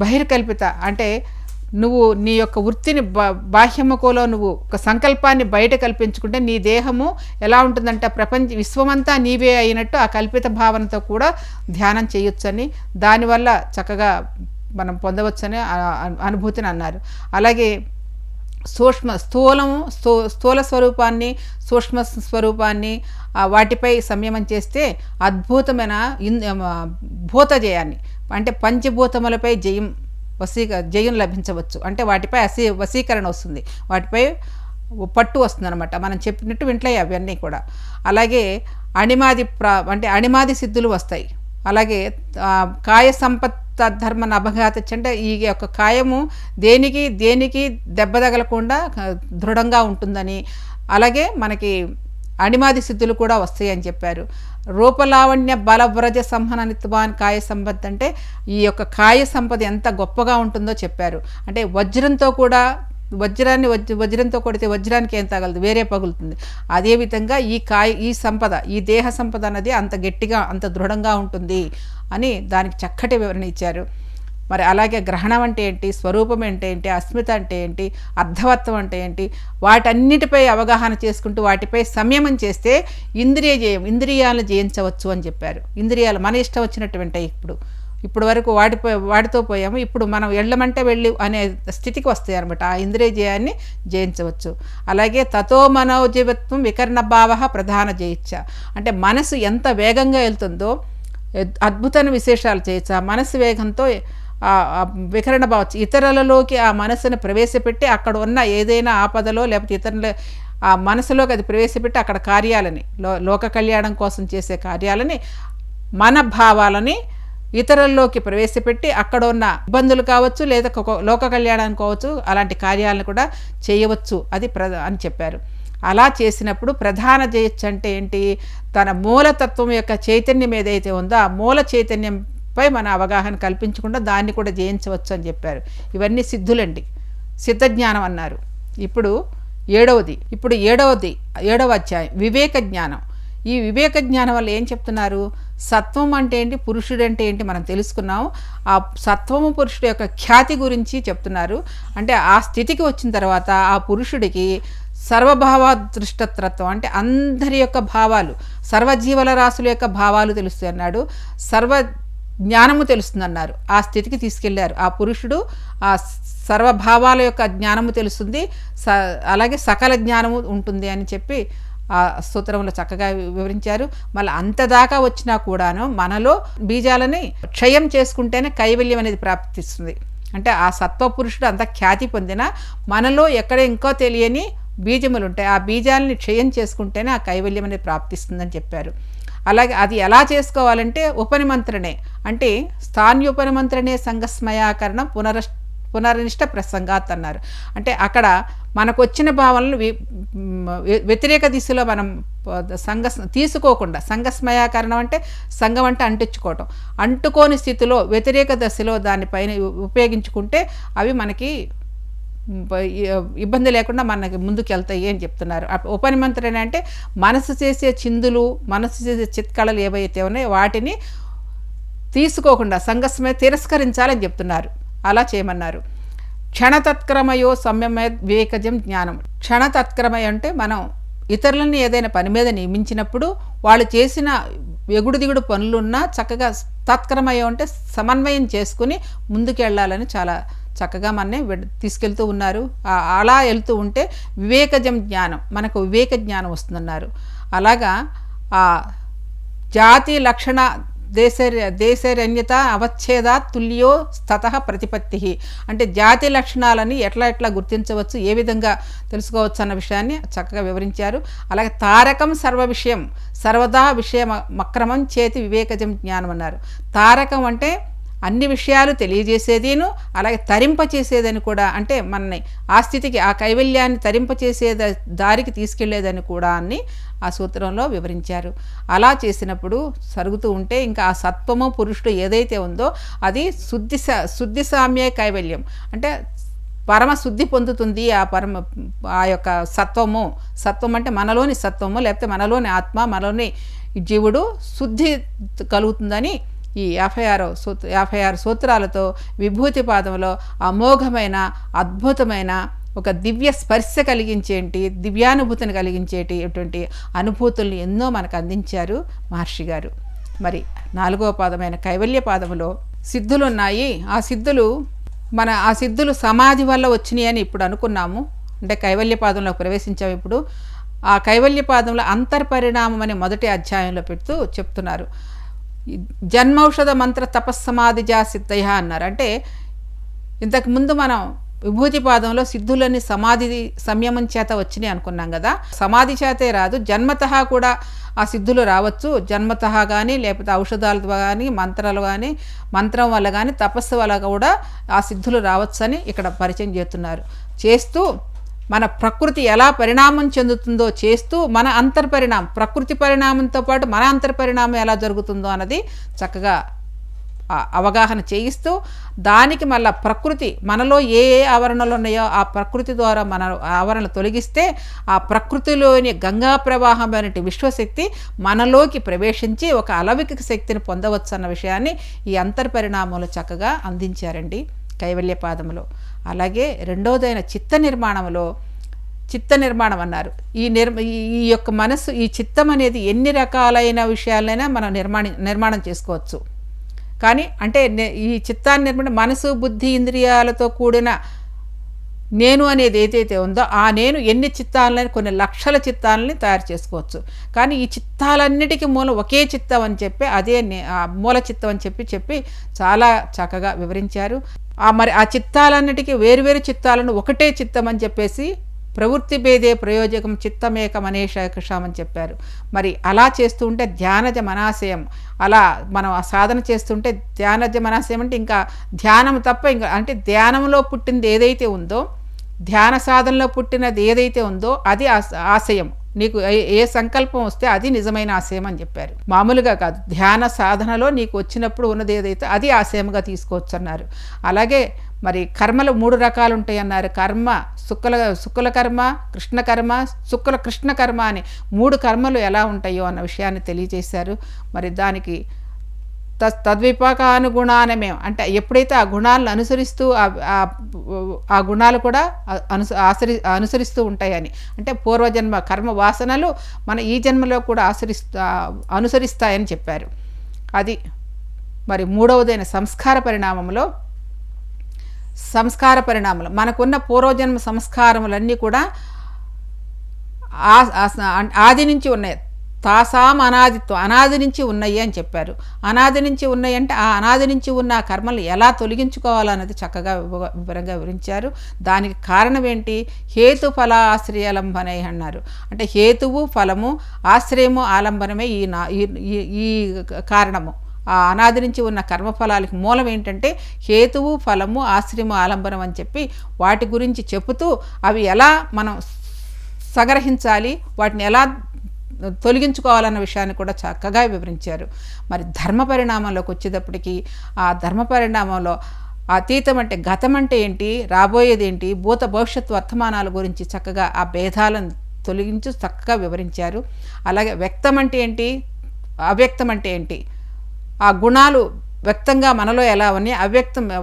బహిర్కల్పిత అంటే నువ్వు నీ యొక్క వృత్తిని బాహ్యముఖంలో నువ్వు ఒక సంకల్పాన్ని బయట కల్పించుకుంటే నీ దేహము ఎలా ఉంటుందంటే విశ్వమంతా నీవే అయినట్టు ఆ కల్పిత భావనతో కూడా ధ్యానం చేయొచ్చని, దానివల్ల చక్కగా మనం పొందవచ్చని అనుభూతిని అన్నారు. అలాగే స్థూల స్వరూపాన్ని, సూక్ష్మ స్వరూపాన్ని వాటిపై సంయమం చేస్తే అద్భుతమైన భూతజయాన్ని అంటే పంచభూతములపై జయం లభించవచ్చు. అంటే వాటిపై వశీకరణ వస్తుంది, వాటిపై పట్టు వస్తుంది అనమాట. మనం చెప్పినట్టు వింటాయి అవన్నీ కూడా. అలాగే అణిమాది సిద్ధులు వస్తాయి. అలాగే కాయ సంపత్ ధర్మ అభఘాత అంటే ఈ యొక్క కాయము దేనికి దెబ్బ తగలకుండా దృఢంగా ఉంటుందని, అలాగే మనకి అణిమాది సిద్ధులు కూడా వస్తాయి అని చెప్పారు. రూపలావణ్య బలవ్రజ సంహన నిత్వాన్ కాయ సంపద అంటే ఈ యొక్క కాయ సంపద ఎంత గొప్పగా ఉంటుందో చెప్పారు. అంటే వజ్రంతో కూడా వజ్రాన్ని వజ్రంతో కొడితే వజ్రానికి ఏం తగలదు, వేరే పగులుతుంది. అదేవిధంగా ఈ సంపద, ఈ దేహ సంపద అన్నది అంత గట్టిగా అంత దృఢంగా ఉంటుంది అని దానికి చక్కటి వివరణ ఇచ్చారు. మరి అలాగే గ్రహణం అంటే ఏంటి, స్వరూపం అంటే ఏంటి, అస్మిత అంటే ఏంటి, అర్థవత్వం అంటే ఏంటి, వాటన్నిటిపై అవగాహన చేసుకుంటూ వాటిపై సంయమం చేస్తే ఇంద్రియాలను జయించవచ్చు అని చెప్పారు. ఇంద్రియాలు మన ఇష్టం వచ్చినట్టు వింటాయి. ఇప్పుడు వరకు వాటితో పోయాము, ఇప్పుడు మనం వెళ్ళమంటే వెళ్ళి అనే స్థితికి వస్తాయి అనమాట. ఆ ఇంద్రియ జయాన్ని జయించవచ్చు. అలాగే తతో మనోజీవత్వం వికర్ణ భావ ప్రధాన జయిచ్చ, అంటే మనసు ఎంత వేగంగా వెళ్తుందో అద్భుతమైన విశేషాలు చేయొచ్చు. ఆ మనసు వేగంతో వికరణ భావచ్చు, ఇతరులలోకి ఆ మనసును ప్రవేశపెట్టి అక్కడ ఉన్న ఏదైనా ఆపదలో లేకపోతే ఇతరుల ఆ మనసులోకి అది ప్రవేశపెట్టి అక్కడ కార్యాలని లోక కళ్యాణం కోసం చేసే కార్యాలని మన భావాలని ఇతరుల్లోకి ప్రవేశపెట్టి అక్కడ ఉన్న ఇబ్బందులు కావచ్చు లేదా లోక కళ్యాణానికి కావచ్చు అలాంటి కార్యాలను కూడా చేయవచ్చు అది అని చెప్పారు. అలా చేసినప్పుడు ప్రధాన జయచ్చు అంటే ఏంటి, తన మూలతత్వం యొక్క చైతన్యం ఏదైతే ఉందో ఆ మూల చైతన్యంపై మన అవగాహన కల్పించకుండా దాన్ని కూడా జయించవచ్చు అని చెప్పారు. ఇవన్నీ సిద్ధులండి, సిద్ధజ్ఞానం అన్నారు. ఇప్పుడు ఏడవ అధ్యాయం వివేక జ్ఞానం. ఈ వివేక జ్ఞానం వల్ల ఏం చెప్తున్నారు, సత్వం అంటే ఏంటి, పురుషుడు అంటే ఏంటి మనం తెలుసుకున్నాం. ఆ సత్వము పురుషుడు యొక్క ఖ్యాతి గురించి చెప్తున్నారు. అంటే ఆ స్థితికి వచ్చిన తర్వాత ఆ పురుషుడికి సర్వభావ దృష్టత్వం అంటే అందరి యొక్క భావాలు, సర్వజీవల రాశుల యొక్క భావాలు తెలుస్తాయి అన్నాడు. సర్వ జ్ఞానము తెలుస్తుందన్నారు. ఆ స్థితికి తీసుకెళ్లారు. ఆ పురుషుడు ఆ సర్వభావాల యొక్క జ్ఞానము తెలుస్తుంది, అలాగే సకల జ్ఞానము ఉంటుంది అని చెప్పి ఆ సూత్రంలో చక్కగా వివరించారు. మళ్ళీ అంతదాకా వచ్చినా కూడాను మనలో బీజాలని క్షయం చేసుకుంటేనే కైవల్యం అనేది ప్రాప్తిస్తుంది. అంటే ఆ సత్వపురుషుడు అంత ఖ్యాతి పొందిన మనలో ఎక్కడ ఇంకో తెలియని బీజములు ఉంటాయి. ఆ బీజాలని క్షయం చేసుకుంటేనే ఆ కైవల్యం అనేది ప్రాప్తిస్తుందని చెప్పారు. అలాగే అది ఎలా చేసుకోవాలంటే ఉపనిమంత్రణే, అంటే స్థాన్యోపనిమంత్రణే సంగస్మయాకరణం పునరనిష్ట ప్రసంగాత్ అన్నారు. అంటే అక్కడ మనకు వచ్చిన భావనలు వ్యతిరేక దిశలో మనం తీసుకోకుండా, సంగస్మయాకరణం అంటే సంఘం అంటే అంటించుకోవటం, అంటుకోని స్థితిలో వ్యతిరేక దశలో దానిపైన ఉపయోగించుకుంటే అవి మనకి ఇబ్బంది లేకుండా మనకి ముందుకు వెళ్తాయి అని చెప్తున్నారు. ఉపనిమంత్రణ అంటే మనసు చేసే చిందులు, మనసు చేసే చిత్కళలు ఏవైతే ఉన్నాయో వాటిని తీసుకోకుండా సంగస్మయ తిరస్కరించాలని చెప్తున్నారు. అలా చేయమన్నారు. క్షణతత్క్రమయో సంయమ వివేకజం జ్ఞానం. క్షణతత్క్రమయ అంటే మనం ఇతరులని ఏదైనా పని మీద నియమించినప్పుడు వాళ్ళు చేసిన ఎగుడు దిగుడు పనులున్నా చక్కగా తత్క్రమయం అంటే సమన్వయం చేసుకుని ముందుకు వెళ్ళాలని చాలా చక్కగా మననే తీసుకెళ్తూ ఉన్నారు. అలా వెళ్తూ ఉంటే వివేకజం జ్ఞానం, మనకు వివేక జ్ఞానం వస్తుందన్నారు. అలాగా ఆ జాతి లక్షణ దేశరణ్యత అవచ్ఛేద తుల్యో స్తత ప్రతిపత్తి, అంటే జాతి లక్షణాలని ఎట్లా గుర్తించవచ్చు, ఏ విధంగా తెలుసుకోవచ్చు అన్న విషయాన్ని చక్కగా వివరించారు. అలాగే తారకం సర్వ విషయం సర్వదా విషయమక్రమం చేతి వివేకజం జ్ఞానం అన్నారు. తారకం అంటే అన్ని విషయాలు తెలియజేసేదిను అలాగే తరింపచేసేదని కూడా, అంటే మనని ఆ స్థితికి ఆ కైవల్యాన్ని తరింపచేసే దారికి తీసుకెళ్లేదని కూడా అని ఆ సూత్రంలో వివరించారు. అలా చేసినప్పుడు సరుగుతూ ఉంటే ఇంకా ఆ సత్వము పురుషుడు ఏదైతే ఉందో అది శుద్ధి సామ్య కైవల్యం, అంటే పరమ శుద్ధి పొందుతుంది. ఆ యొక్క సత్వం అంటే మనలోని సత్వము లేకపోతే మనలోని ఆత్మ, మనలోని జీవుడు శుద్ధి కలుగుతుందని ఈ 56 సూత్రాలతో విభూతి పాదంలో అమోఘమైన అద్భుతమైన ఒక దివ్య స్పర్శ కలిగించేటి, దివ్యానుభూతిని కలిగించేటువంటి అనుభూతుల్ని ఎన్నో మనకు అందించారు మహర్షి గారు. మరి 4వ పాదమైన కైవల్య పాదములో సిద్ధులు ఉన్నాయి. ఆ సిద్ధులు సమాధి వల్ల వచ్చినాయి అని ఇప్పుడు అనుకున్నాము. అంటే కైవల్య పాదంలో ప్రవేశించాము. ఇప్పుడు ఆ కైవల్య పాదంలో అంతర్పరిణామం అనే మొదటి అధ్యాయంలో పెడుతూ చెప్తున్నారు. జన్మౌషధ మంత్ర తపస్సమాధిజా సిద్ధయ అన్నారు. అంటే ఇంతకుముందు మనం విభూతి పాదంలో సిద్ధులన్నీ సమాధి సంయమం చేత వచ్చినాయి అనుకున్నాం కదా. సమాధి చేతే రాదు, జన్మతః కూడా ఆ సిద్ధులు రావచ్చు. జన్మతః కానీ లేకపోతే ఔషధాలు కానీ మంత్రాలు కానీ మంత్రం వల్ల కానీ తపస్సు వల్ల కూడా ఆ సిద్ధులు రావచ్చు అని ఇక్కడ పరిచయం చేస్తున్నారు. చేస్తూ మన ప్రకృతి ఎలా పరిణామం చెందుతుందో చేస్తూ మన అంతర్పరిణామం, ప్రకృతి పరిణామంతో పాటు మన అంతర్పరిణామం ఎలా జరుగుతుందో అన్నది చక్కగా అవగాహన చేయిస్తూ దానికి మళ్ళీ ప్రకృతి మనలో ఏ ఏ ఆవరణలు ఉన్నాయో ఆ ప్రకృతి ద్వారా మన ఆవరణలు తొలగిస్తే ఆ ప్రకృతిలోని గంగా ప్రవాహమైన విశ్వశక్తి మనలోకి ప్రవేశించి ఒక అలౌకిక శక్తిని పొందవచ్చు అన్న విషయాన్ని ఈ అంతర్పరిణామంలో చక్కగా అందించారండి కైవల్యపాదములో. అలాగే రెండోదైన చిత్త నిర్మాణం అన్నారు. ఈ యొక్క మనసు, ఈ చిత్తం అనేది ఎన్ని రకాలైన విషయాలైనా మనం నిర్మాణం చేసుకోవచ్చు. కానీ అంటే ఈ చిత్తాన్ని మనసు, బుద్ధి, ఇంద్రియాలతో కూడిన నేను అనేది ఏదైతే ఉందో ఆ నేను ఎన్ని చిత్తాలని, కొన్ని లక్షల చిత్తాలని తయారు చేసుకోవచ్చు. కానీ ఈ చిత్తాలన్నిటికీ మూలం ఒకే చిత్తం అని చెప్పి అదే మూల చిత్తం అని చెప్పి చాలా చక్కగా వివరించారు. మరి ఆ చిత్తాలన్నిటికీ వేరువేరు చిత్తాలను ఒకటే చిత్తం అని చెప్పేసి ప్రవృత్తి భేదే ప్రయోజకం చిత్తమేకమనేషం అని చెప్పారు. మరి అలా చేస్తూ ఉంటే ధ్యానజ మనాశయం, అలా మనం ఆ సాధన చేస్తుంటే ధ్యానజ మనాశయం అంటే ఇంకా ధ్యానం తప్ప ఇంకా అంటే ధ్యానంలో పుట్టింది ఏదైతే ఉందో, ధ్యాన సాధనలో పుట్టినది ఏదైతే ఉందో అది ఆశయం. నీకు ఏ సంకల్పం వస్తే అది నిజమైన ఆశయం అని చెప్పారు. మామూలుగా కాదు, ధ్యాన సాధనలో నీకు వచ్చినప్పుడు ఉన్నది ఏదైతే అది ఆశయంగా తీసుకోవచ్చు అన్నారు. అలాగే మరి కర్మలు 3 రకాలు ఉంటాయి అన్నారు. కర్మ శుక్ల కర్మ, కృష్ణ కర్మ, కృష్ణ కర్మ అని 3 కర్మలు ఎలా ఉంటాయో అన్న విషయాన్ని తెలియజేశారు. మరి దానికి తద్విపాకానుగుణానమే అంటే ఎప్పుడైతే ఆ గుణాలను అనుసరిస్తూ ఆ గుణాలు కూడా అనుసరిస్తూ ఉంటాయని, అంటే పూర్వజన్మ కర్మ వాసనలు మన ఈ జన్మలో కూడా అనుసరిస్తాయని చెప్పారు. అది మరి మూడవదైన సంస్కార పరిణామంలో మనకున్న పూర్వజన్మ సంస్కారములన్నీ కూడా ఆది నుంచి ఉన్నాయి. తాసాం అనాదిత్వం, అనాది నుంచి ఉన్నాయి అని చెప్పారు. అనాది నుంచి ఉన్నాయి అంటే ఆ అనాది నుంచి ఉన్న కర్మలు ఎలా తొలగించుకోవాలన్నది చక్కగా వివరంగా వివరించారు. దానికి కారణం ఏంటి? హేతు ఫల ఆశ్రయాలంబనే అన్నారు. అంటే హేతువు, ఫలము, ఆశ్రయము, ఆలంబనమే ఈ కారణము. ఆ అనాది నుంచి ఉన్న కర్మఫలాలకి మూలం ఏంటంటే హేతువు, ఫలము, ఆశ్రయము, ఆలంబనం అని చెప్పి వాటి గురించి చెబుతూ అవి ఎలా మనం సంగ్రహించాలి, వాటిని ఎలా తొలగించుకోవాలన్న విషయాన్ని కూడా చక్కగా వివరించారు. మరి ధర్మ పరిణామంలోకి వచ్చేటప్పటికి ఆ ధర్మ పరిణామంలో అతీతం అంటే గతం అంటే ఏంటి, రాబోయేది ఏంటి, భూత భవిష్యత్తు వర్తమానాల గురించి చక్కగా ఆ భేదాలను తొలగించి చక్కగా వివరించారు. అలాగే వ్యక్తం అంటే ఏంటి, అవ్యక్తం అంటే ఏంటి, ఆ గుణాలు వ్యక్తంగా మనలో ఎలా ఉన్నాయి,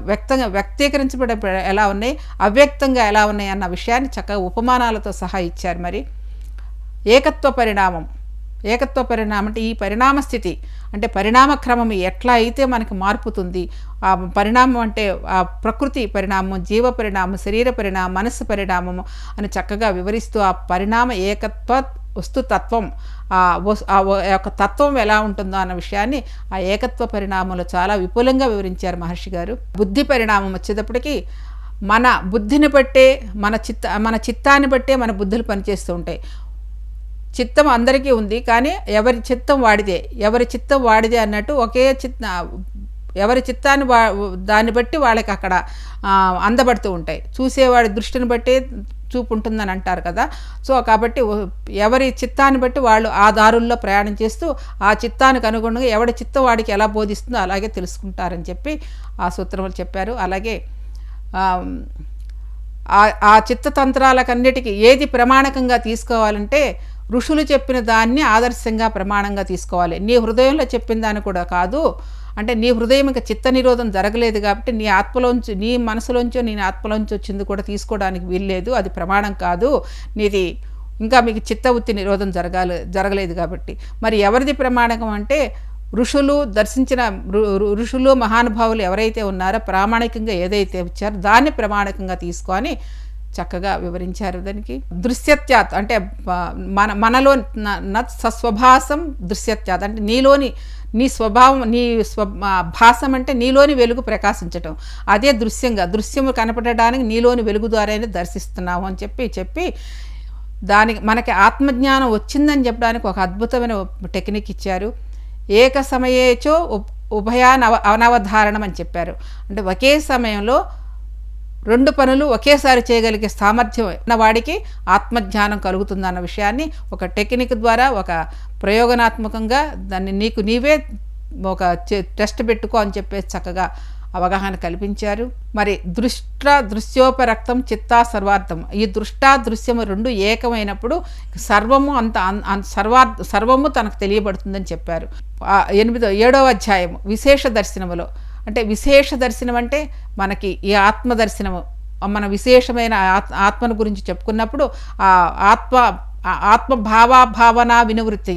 వ్యక్తంగా వ్యక్తీకరించబడే ఎలా ఉన్నాయి, అవ్యక్తంగా ఎలా ఉన్నాయి అన్న విషయాన్ని చక్కగా ఉపమానాలతో సహా ఇచ్చారు. మరి ఏకత్వ పరిణామం అంటే ఈ పరిణామ స్థితి అంటే పరిణామ క్రమం ఎట్లా అయితే మనకి మార్పుతుంది, ఆ పరిణామం అంటే ఆ ప్రకృతి పరిణామం, జీవ పరిణామం, శరీర పరిణామం, మనస్సు పరిణామము అని చక్కగా వివరిస్తూ ఆ పరిణామ ఏకత్వ వస్తుతత్వం, ఆ యొక్క తత్వం ఎలా ఉంటుందో అన్న విషయాన్ని ఆ ఏకత్వ పరిణామంలో చాలా విపులంగా వివరించారు మహర్షి గారు. బుద్ధి పరిణామం వచ్చేటప్పటికి మన బుద్ధిని బట్టే మన చిత్తాన్ని బట్టే మన బుద్ధులు పనిచేస్తూ ఉంటాయి. చిత్తం అందరికీ ఉంది, కానీ ఎవరి చిత్తం వాడిదే అన్నట్టు ఒకే ఎవరి చిత్తాన్ని దాన్ని బట్టి వాళ్ళకి అక్కడ అందబడుతూ ఉంటాయి. చూసేవాడి దృష్టిని బట్టి చూపు ఉంటుందని అంటారు కదా. సో కాబట్టి ఎవరి చిత్తాన్ని బట్టి వాళ్ళు ఆ దారుల్లో ప్రయాణం చేస్తూ ఆ చిత్తానికి అనుగుణంగా ఎవడి చిత్తం వాడికి ఎలా బోధిస్తుందో అలాగే తెలుసుకుంటారని చెప్పి ఆ సూత్రములు చెప్పారు. అలాగే ఆ చిత్తతంత్రాలకన్నిటికీ ఏది ప్రమాణకంగా తీసుకోవాలంటే ఋషులు చెప్పిన దాన్ని ఆదర్శంగా ప్రమాణంగా తీసుకోవాలి. నీ హృదయంలో చెప్పిన దాన్ని కూడా కాదు. అంటే నీ హృదయం ఇంకా చిత్త నిరోధం జరగలేదు కాబట్టి నీ ఆత్మలోంచి, నీ మనసులోంచో నీ ఆత్మలోంచి వచ్చింది కూడా తీసుకోవడానికి వీల్లేదు, అది ప్రమాణం కాదు. నీది ఇంకా మీకు చిత్తవృత్తి నిరోధం జరగలేదు కాబట్టి. మరి ఎవరిది ప్రమాణకం అంటే ఋషులు దర్శించిన ఋషులు మహానుభావులు ఎవరైతే ఉన్నారో ప్రామాణికంగా ఏదైతే వచ్చారో దాన్ని ప్రమాణకంగా తీసుకొని చక్కగా వివరించారు. దానికి దృశ్యత్యాత్ అంటే మనలో సస్వభాసం దృశ్యత్యాత్ అంటే నీలోని నీ స్వభావం, భాసం అంటే నీలోని వెలుగు ప్రకాశించటం, అదే దృశ్యము కనపడడానికి నీలోని వెలుగు ద్వారానే దర్శిస్తున్నావు అని చెప్పి దానికి మనకి ఆత్మజ్ఞానం వచ్చిందని చెప్పడానికి ఒక అద్భుతమైన టెక్నిక్ ఇచ్చారు. ఏక సమయేచో అనవధారణం అని చెప్పారు. అంటే ఒకే సమయంలో 2 పనులు ఒకేసారి చేయగలిగే సామర్థ్యం ఉన్న వాడికి ఆత్మజ్ఞానం కలుగుతుందన్న విషయాన్ని ఒక టెక్నిక్ ద్వారా, ఒక ప్రయోగాత్మకంగా దాన్ని నీకు నీవే ఒక టెస్ట్ పెట్టుకో అని చెప్పేసి చక్కగా అవగాహన కల్పించారు. మరి దృశ్యోపరక్తం చిత్తా సర్వార్థం, ఈ దృశ్యము రెండు ఏకమైనప్పుడు సర్వము సర్వము తనకు తెలియబడుతుందని చెప్పారు. 7వ అధ్యాయము విశేష దర్శనములో, అంటే విశేష దర్శనం అంటే మనకి ఈ ఆత్మదర్శనము, మన విశేషమైన ఆత్మను గురించి చెప్పుకున్నప్పుడు ఆ ఆత్మభావన వినివృత్తి,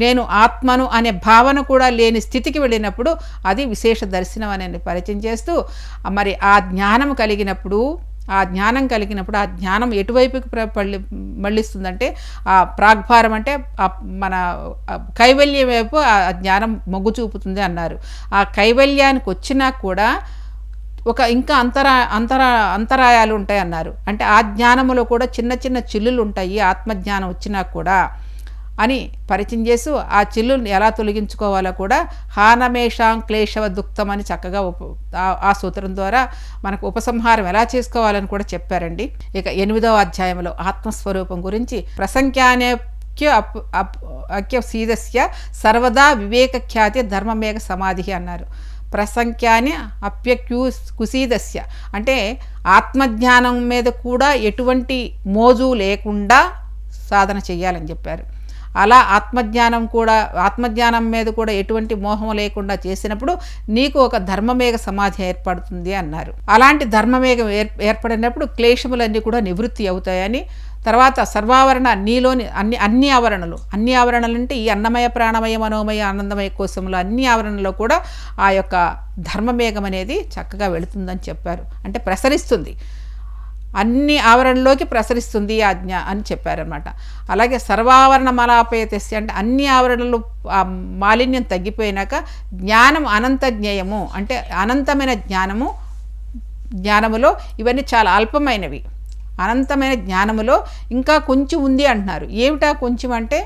నేను ఆత్మను అనే భావన కూడా లేని స్థితికి వెళ్ళినప్పుడు అది విశేష దర్శనం అని పరిచయం చేస్తూ, మరి ఆ జ్ఞానం కలిగినప్పుడు ఆ జ్ఞానం ఎటువైపుకి మళ్ళిస్తుందంటే ఆ ప్రాగ్భారం అంటే మన కైవల్యం వైపు ఆ జ్ఞానం మొగ్గు చూపుతుంది అన్నారు. ఆ కైవల్యానికి వచ్చినా కూడా ఇంకా అంతరాయాలు ఉంటాయి అన్నారు. అంటే ఆ జ్ఞానములో కూడా చిన్న చిన్న చిల్లులు ఉంటాయి ఆత్మజ్ఞానం వచ్చినా కూడా అని పరిచయం చేస్తూ, ఆ చిల్లుని ఎలా తొలగించుకోవాలో కూడా హానమేషాం క్లేశవ దుఃఖం అని చక్కగా ఆ సూత్రం ద్వారా మనకు ఉపసంహారం ఎలా చేసుకోవాలని కూడా చెప్పారండి. ఇక 8వ అధ్యాయంలో ఆత్మస్వరూపం గురించి ప్రసంఖ్యాన్యక్య సీదస్య సర్వదా వివేకఖ్యాతి ధర్మమేఘ సమాధి అన్నారు. ప్రసంఖ్యాని కుసీదస్య అంటే ఆత్మజ్ఞానం మీద కూడా ఎటువంటి మోజు లేకుండా సాధన చెయ్యాలని చెప్పారు. అలా ఆత్మజ్ఞానం మీద కూడా ఎటువంటి మోహం లేకుండా చేసినప్పుడు నీకు ఒక ధర్మమేఘ సమాధి ఏర్పడుతుంది అన్నారు. అలాంటి ధర్మమేఘం ఏర్పడినప్పుడు క్లేశములన్నీ కూడా నివృత్తి అవుతాయని, తర్వాత సర్వావరణ నీలోని అన్ని ఆవరణలు అంటే ఈ అన్నమయ ప్రాణమయ మనోమయ ఆనందమయ కోశములు అన్ని ఆవరణలో కూడా ఆ యొక్క ధర్మమేఘం అనేది చక్కగా వెళుతుందని చెప్పారు. అంటే ప్రసరిస్తుంది, అన్ని ఆవరణలోకి ప్రసరిస్తుంది ఆజ్ఞ అని చెప్పారనమాట. అలాగే సర్వావరణ మలాపయతస్య అంటే అన్ని ఆవరణలు మాలిన్యం తగ్గిపోయినాక జ్ఞానం అనంత జ్ఞేయము అంటే అనంతమైన జ్ఞానములో ఇవన్నీ చాలా అల్పమైనవి. అనంతమైన జ్ఞానములో ఇంకా కొంచెం ఉంది అంటున్నారు. ఏమిటా కొంచెం అంటే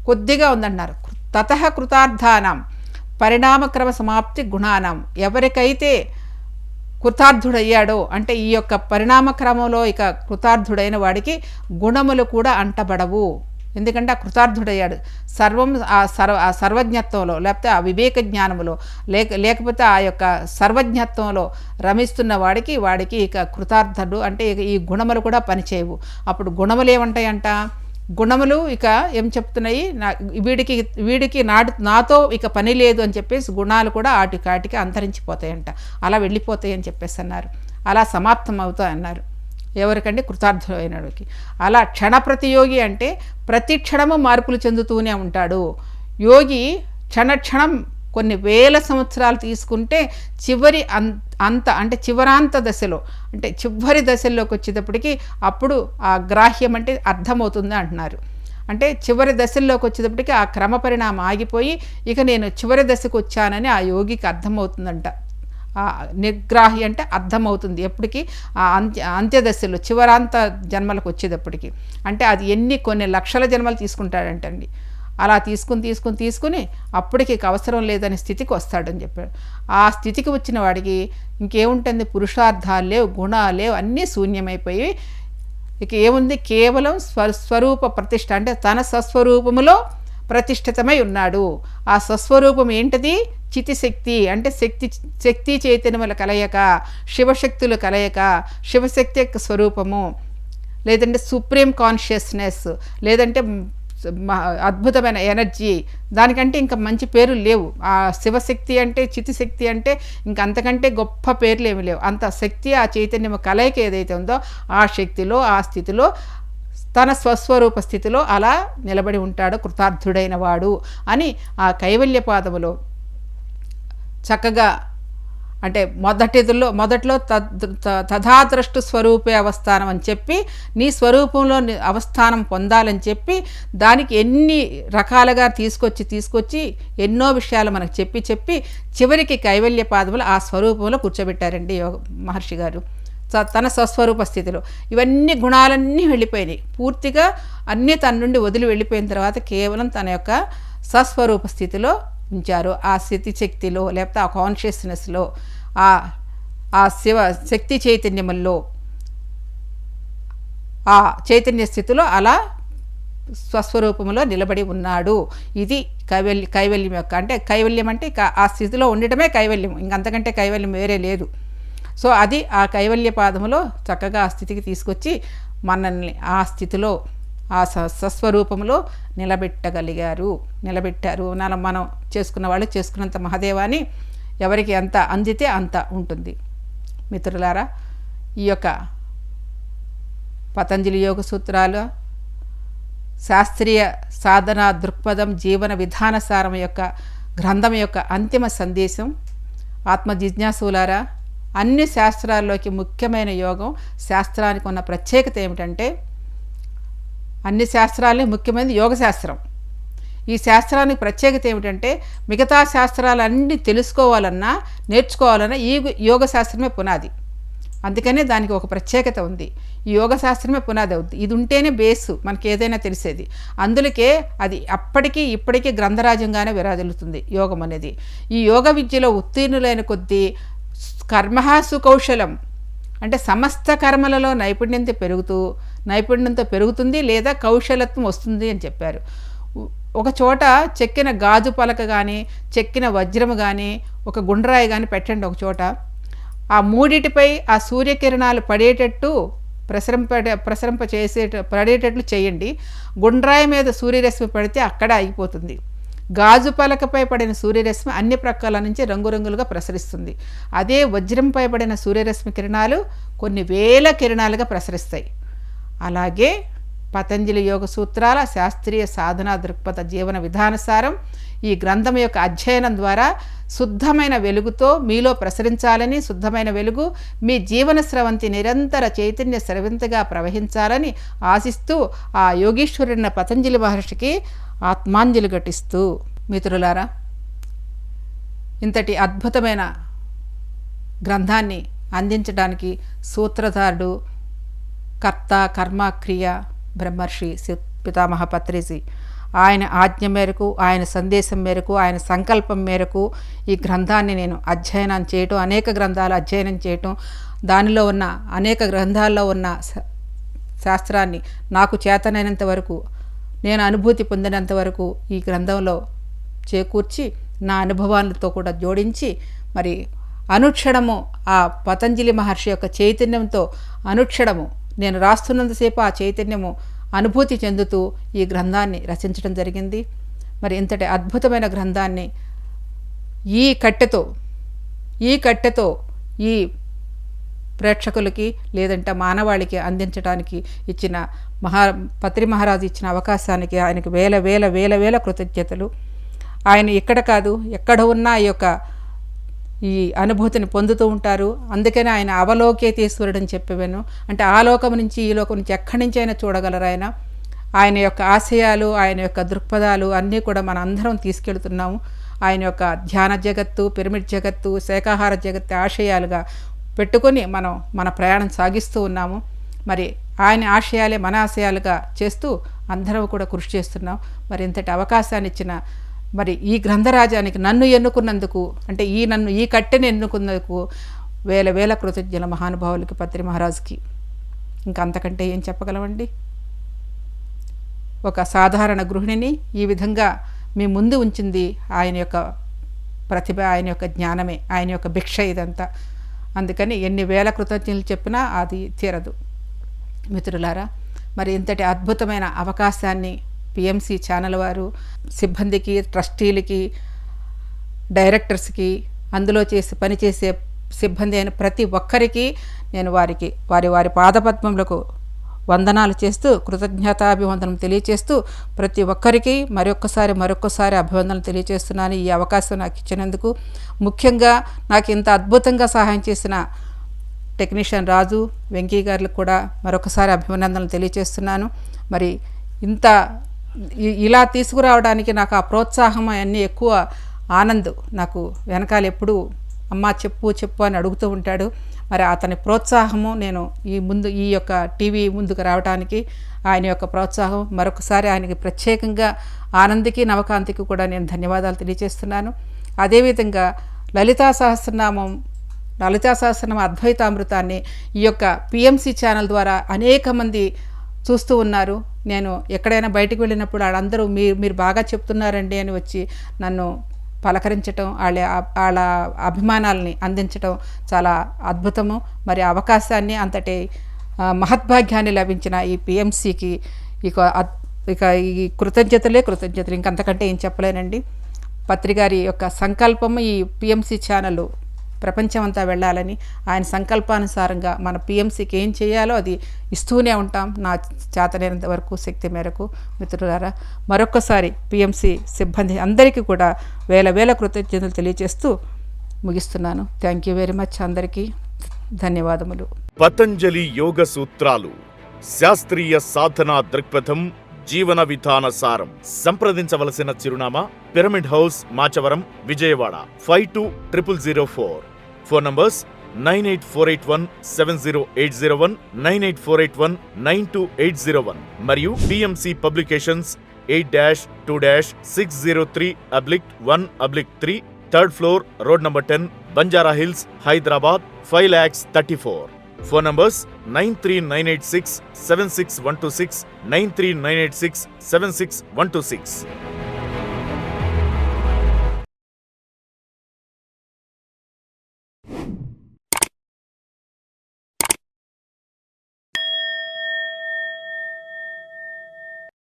కొద్దిగా ఉందంటున్నారు. తతః కృతార్థానం పరిణామక్రమ సమాప్తి గుణానం, ఎవరికైతే కృతార్థుడయ్యాడో అంటే ఈ యొక్క పరిణామక్రమంలో ఇక కృతార్థుడైన వాడికి గుణములు కూడా అంటబడవు. ఎందుకంటే ఆ కృతార్థుడయ్యాడు. సర్వం ఆ సర్వజ్ఞత్వంలో లేకపోతే ఆ వివేక జ్ఞానములో లేకపోతే ఆ యొక్క సర్వజ్ఞత్వంలో రమిస్తున్న వాడికి ఇక కృతార్థుడు అంటే ఇక ఈ గుణములు కూడా పనిచేయవు. అప్పుడు గుణములు ఏమంటాయంట, గుణములు ఇక ఏం చెప్తున్నాయి, వీడికి నాతో ఇక పని లేదు అని చెప్పేసి గుణాలు కూడా ఆటికి అంతరించిపోతాయంట, అలా వెళ్ళిపోతాయి అని చెప్పేసి అన్నారు. అలా సమాప్తం అవుతాయన్నారు. ఎవరికంటే కృతార్థులైనడికి. అలా క్షణప్రతియోగి అంటే ప్రతి క్షణము మార్పులు చెందుతూనే ఉంటాడు. యోగి క్షణక్షణం కొన్ని వేల సంవత్సరాలు తీసుకుంటే చివరాంత దశలో అంటే చివరి దశల్లోకి వచ్చేటప్పటికి అప్పుడు ఆ గ్రాహ్యం అంటే అర్థమవుతుంది అంటున్నారు. అంటే చివరి దశల్లోకి వచ్చేటప్పటికి ఆ క్రమ పరిణామం ఆగిపోయి ఇక నేను చివరి దశకు వచ్చానని ఆ యోగికి అర్థమవుతుందంట. నిర్గ్రాహి అంటే అర్థమవుతుంది ఎప్పటికీ ఆ అంత్యదశలో చివరాంత జన్మలకు వచ్చేటప్పటికి. అంటే అది కొన్ని లక్షల జన్మలు తీసుకుంటాడంటండి. అలా తీసుకుని అప్పటికి అవసరం లేదనే స్థితికి వస్తాడని చెప్పాడు. ఆ స్థితికి వచ్చిన వాడికి ఇంకేముంటుంది, పురుషార్థాలు లేవు, గుణాలు లేవు, అన్నీ శూన్యమైపోయి ఇక ఏముంది, కేవలం స్వరూప ప్రతిష్ఠ అంటే తన స్వస్వరూపములో ప్రతిష్ఠితమై ఉన్నాడు. ఆ స్వస్వరూపం ఏంటిది, చితిశక్తి అంటే శక్తి చైతన్యముల కలయిక, శివశక్తుల కలయిక, శివశక్తి యొక్క స్వరూపము, లేదంటే సుప్రీం కాన్షియస్నెస్, లేదంటే అద్భుతమైన ఎనర్జీ. దానికంటే ఇంకా మంచి పేర్లు లేవు. ఆ శివశక్తి అంటే చితిశక్తి అంటే ఇంక అంతకంటే గొప్ప పేర్లు ఏమి లేవు. అంత శక్తి ఆ చైతన్యము కలయిక ఏదైతే ఉందో ఆ శక్తిలో ఆ స్థితిలో తన స్వస్వరూప స్థితిలో అలా నిలబడి ఉంటాడు కృతార్థుడైన వాడు అని ఆ కైవల్య పాదములో చక్కగా అంటే మొదట్లో తథాద్రష్టు స్వరూపే అవస్థానం అని చెప్పి నీ స్వరూపంలో అవస్థానం పొందాలని చెప్పి దానికి ఎన్ని రకాలుగా తీసుకొచ్చి ఎన్నో విషయాలు మనకు చెప్పి చివరికి కైవల్య పాదములు ఆ స్వరూపంలో కూర్చోబెట్టారండి మహర్షి గారు తన స్వస్వరూప స్థితిలో. ఇవన్నీ గుణాలన్నీ వెళ్ళిపోయినాయి, పూర్తిగా అన్నీ తన నుండి వదిలి వెళ్ళిపోయిన తర్వాత కేవలం తన యొక్క స్వస్వరూప స్థితిలో ఉంచారు. ఆ స్థితి శక్తిలో లేకపోతే ఆ కాన్షియస్నెస్లో ఆ శివ శక్తి చైతన్యముల్లో ఆ చైతన్య స్థితిలో అలా స్వస్వరూపంలో నిలబడి ఉన్నాడు. ఇది కైవల్యం యొక్క, అంటే కైవల్యం అంటే ఆ స్థితిలో ఉండటమే కైవల్యం, ఇంకంతకంటే కైవల్యం వేరే లేదు. సో అది ఆ కైవల్య పాదములో చక్కగా ఆ స్థితికి తీసుకొచ్చి మనల్ని ఆ స్థితిలో ఆ స్వస్వరూపంలో నిలబెట్టారు. మనం చేసుకున్న వాళ్ళు చేసుకున్నంత మహాదేవాన్ని ఎవరికి ఎంత అందితే అంత ఉంటుంది. మిత్రులారా, ఈ యొక్క పతంజలి యోగ సూత్రాలు, శాస్త్రీయ సాధన దృక్పథం, జీవన విధానసారం యొక్క గ్రంథం యొక్క అంతిమ సందేశం, ఆత్మ జిజ్ఞాసులారా, అన్ని శాస్త్రాల్లోకి ముఖ్యమైన యోగం. శాస్త్రానికి ఉన్న ప్రత్యేకత ఏమిటంటే, అన్ని శాస్త్రాలే ముఖ్యమైనది యోగశాస్త్రం. ఈ శాస్త్రానికి ప్రత్యేకత ఏమిటంటే, మిగతా శాస్త్రాలన్నీ తెలుసుకోవాలన్నా నేర్చుకోవాలన్నా ఈ యోగశాస్త్రమే పునాది. అందుకనే దానికి ఒక ప్రత్యేకత ఉంది. ఈ యోగశాస్త్రమే పునాది అవుతుంది. ఇది ఉంటేనే బేసు మనకి ఏదైనా తెలిసేది. అందులకే అది అప్పటికీ ఇప్పటికీ గ్రంథరాజ్యంగానే విరాజిల్లుతుంది యోగం అనేది. ఈ యోగ విద్యలో ఉత్తీర్ణులైన కొద్దీ కర్మః సుకౌశలం, అంటే సమస్త కర్మలలో నైపుణ్యంతో పెరుగుతుంది లేదా కౌశలత్వం వస్తుంది అని చెప్పారు. ఒక చోట చెక్కిన గాజు పలక కానీ, చెక్కిన వజ్రము కానీ, ఒక గుండ్రాయి కానీ పెట్టండి ఒక చోట. ఆ మూడిటిపై ఆ సూర్యకిరణాలు పడేటట్టు పడేటట్లు చేయండి. గుండ్రాయి మీద సూర్యరశ్మి పడితే అక్కడ ఆగిపోతుంది. గాజు పలకపై పడిన సూర్యరశ్మి అన్ని ప్రక్కల నుంచి రంగురంగులుగా ప్రసరిస్తుంది. అదే వజ్రంపై పడిన సూర్యరశ్మి కిరణాలు కొన్ని వేల కిరణాలుగా ప్రసరిస్తాయి. అలాగే పతంజలి యోగ సూత్రాల శాస్త్రీయ సాధనా దృక్పథ జీవన విధానసారం ఈ గ్రంథం యొక్క అధ్యయనం ద్వారా శుద్ధమైన వెలుగుతో మీలో ప్రసరించాలని, శుద్ధమైన వెలుగు మీ జీవన స్రవంతి నిరంతర చైతన్య స్రవంతిగా ప్రవహించాలని ఆశిస్తూ ఆ యోగీశ్వరుడిన పతంజలి మహర్షికి ఆత్మాంజలి ఘటిస్తూ, మిత్రులారా, ఇంతటి అద్భుతమైన గ్రంథాన్ని అందించడానికి సూత్రధారుడు, కర్త, కర్మ, క్రియ బ్రహ్మర్షి పితామహ పత్రిజీ. ఆయన ఆజ్ఞ మేరకు, ఆయన సందేశం మేరకు, ఆయన సంకల్పం మేరకు ఈ గ్రంథాన్ని నేను అధ్యయనం చేయటం, అనేక గ్రంథాలు అధ్యయనం చేయటం, దానిలో ఉన్న అనేక గ్రంథాల్లో ఉన్న శాస్త్రాన్ని నాకు చేతనైనంత వరకు, నేను అనుభూతి పొందినంత వరకు ఈ గ్రంథంలో చేకూర్చి నా అనుభవాలతో కూడా జోడించి, మరి అనుక్షణము ఆ పతంజలి మహర్షి యొక్క చైతన్యంతో అనుక్షణము నేను రాస్తున్నంతసేపు ఆ చైతన్యము అనుభూతి చెందుతూ ఈ గ్రంథాన్ని రచించడం జరిగింది. మరి ఇంతటి అద్భుతమైన గ్రంథాన్ని ఈ కట్టెతో ఈ ప్రేక్షకులకి లేదంటే మానవాళికి అందించడానికి ఇచ్చిన పత్రి మహారాజు ఇచ్చిన అవకాశానికి ఆయనకు వేల వేల వేల వేల కృతజ్ఞతలు. ఆయన ఇక్కడ కాదు, ఎక్కడ ఉన్నా ఈ అనుభూతిని పొందుతూ ఉంటారు. అందుకనే ఆయన అవలోకేతీశ్వరుడు అని చెప్పేవాను. అంటే ఆ లోకం నుంచి ఈ లోకం నుంచి ఎక్కడి నుంచి అయినా చూడగలరు. ఆయన యొక్క ఆశయాలు, ఆయన యొక్క దృక్పథాలు అన్నీ కూడా మన అందరం తీసుకెళ్తున్నాము. ఆయన యొక్క ధ్యాన జగత్తు, పిరమిడ్ జగత్తు, శాకాహార జగత్తు ఆశయాలుగా పెట్టుకొని మన ప్రయాణం సాగిస్తూ ఉన్నాము. మరి ఆయన ఆశయాలే మన ఆశయాలుగా చేస్తూ అందరం కూడా కృషి చేస్తున్నాం. మరి ఇంతటి అవకాశాన్ని ఇచ్చిన మరి ఈ గ్రంథరాజానికి నన్ను ఎన్నుకున్నందుకు, అంటే ఈ కట్టెని ఎన్నుకున్నందుకు వేల వేల కృతజ్ఞల మహానుభావులకి, పత్రి మహారాజుకి. ఇంకా అంతకంటే ఏం చెప్పగలమండి? ఒక సాధారణ గృహిణిని ఈ విధంగా మీ ముందు ఉంచింది ఆయన యొక్క ప్రతిభ, ఆయన యొక్క జ్ఞానమే, ఆయన యొక్క భిక్ష ఇదంతా. అందుకని ఎన్ని వేల కృతజ్ఞతలు చెప్పినా అది తీరదు. మిత్రులారా, మరి ఇంతటి అద్భుతమైన అవకాశాన్ని పిఎంసి ఛానల్ వారు, సిబ్బందికి, ట్రస్టీలకి, డైరెక్టర్స్కి, అందులో పనిచేసే సిబ్బంది అయిన ప్రతి ఒక్కరికి నేను వారి పాదపద్మములకు వందనాలు చేస్తూ, కృతజ్ఞతాభివందనం తెలియచేస్తూ, ప్రతి ఒక్కరికి మరొక్కసారి అభివందనలు తెలియచేస్తున్నాను ఈ అవకాశం నాకు ఇచ్చినందుకు. ముఖ్యంగా నాకు ఇంత అద్భుతంగా సహాయం చేసిన టెక్నీషియన్ రాజు, వెంకీ గారికి కూడా మరొకసారి అభినందనలు తెలియచేస్తున్నాను. మరి ఇలా తీసుకురావడానికి నాకు ఆ ప్రోత్సాహం అన్నీ ఎక్కువ ఆనంద్ నాకు వెనకాల ఎప్పుడు అమ్మ చెప్పు అని అడుగుతూ ఉంటాడు. మరి అతని ప్రోత్సాహము నేను ఈ యొక్క టీవీ ముందుకు రావడానికి ఆయన యొక్క ప్రోత్సాహం మరొకసారి ఆయనకి ప్రత్యేకంగా ఆనంద్కి, నవకాంతికి కూడా నేను ధన్యవాదాలు తెలియజేస్తున్నాను. అదేవిధంగా లలితా సహస్రనామం అద్వైతామృతాన్ని ఈ యొక్క పిఎంసి ఛానల్ ద్వారా అనేక మంది చూస్తూ ఉన్నారు. నేను ఎక్కడైనా బయటికి వెళ్ళినప్పుడు ఆడందరూ మీరు బాగా చెప్తున్నారండి అని వచ్చి నన్ను పలకరించటం, వాళ్ళ అభిమానాల్ని అందించటం చాలా అద్భుతము. మరి అవకాశాన్ని అంతటి మహద్భాగ్యాన్ని లభించిన ఈ పిఎంసికి ఇక ఈ కృతజ్ఞతలు, ఇంకంతకంటే ఏం చెప్పలేనండి. పత్రిగారి యొక్క సంకల్పము ఈ పిఎంసి ఛానల్ ప్రపంచమంతా వెళ్ళాలని, ఆయన సంకల్పానుసారంగా మన పిఎంసికి ఏం చేయాలో అది ఇస్తూనే ఉంటాం నా చేతనైనంత వరకు, శక్తి మేరకు. మిత్రులారా, మరొక్కసారి పిఎంసి సిబ్బంది అందరికీ కూడా వేల కృతజ్ఞతలు తెలియజేస్తూ ముగిస్తున్నాను. Thank you very much. అందరికీ ధన్యవాదములు. పతంజలి యోగ సూత్రాలు, శాస్త్రీయ సాధనా దృక్పథం, జీవన విధాన సారం. సంప్రదించవలసిన చిరునామా pyramid house, Machavaram, Vijayawada 520004. Phone numbers 9848170801, 9848192801 మరియు PMC publications 8-2-603/1/3, 3rd floor, road number 10, Banjara hills, Hyderabad 5,34,000. Phone numbers 9398676 126, 93986 76126.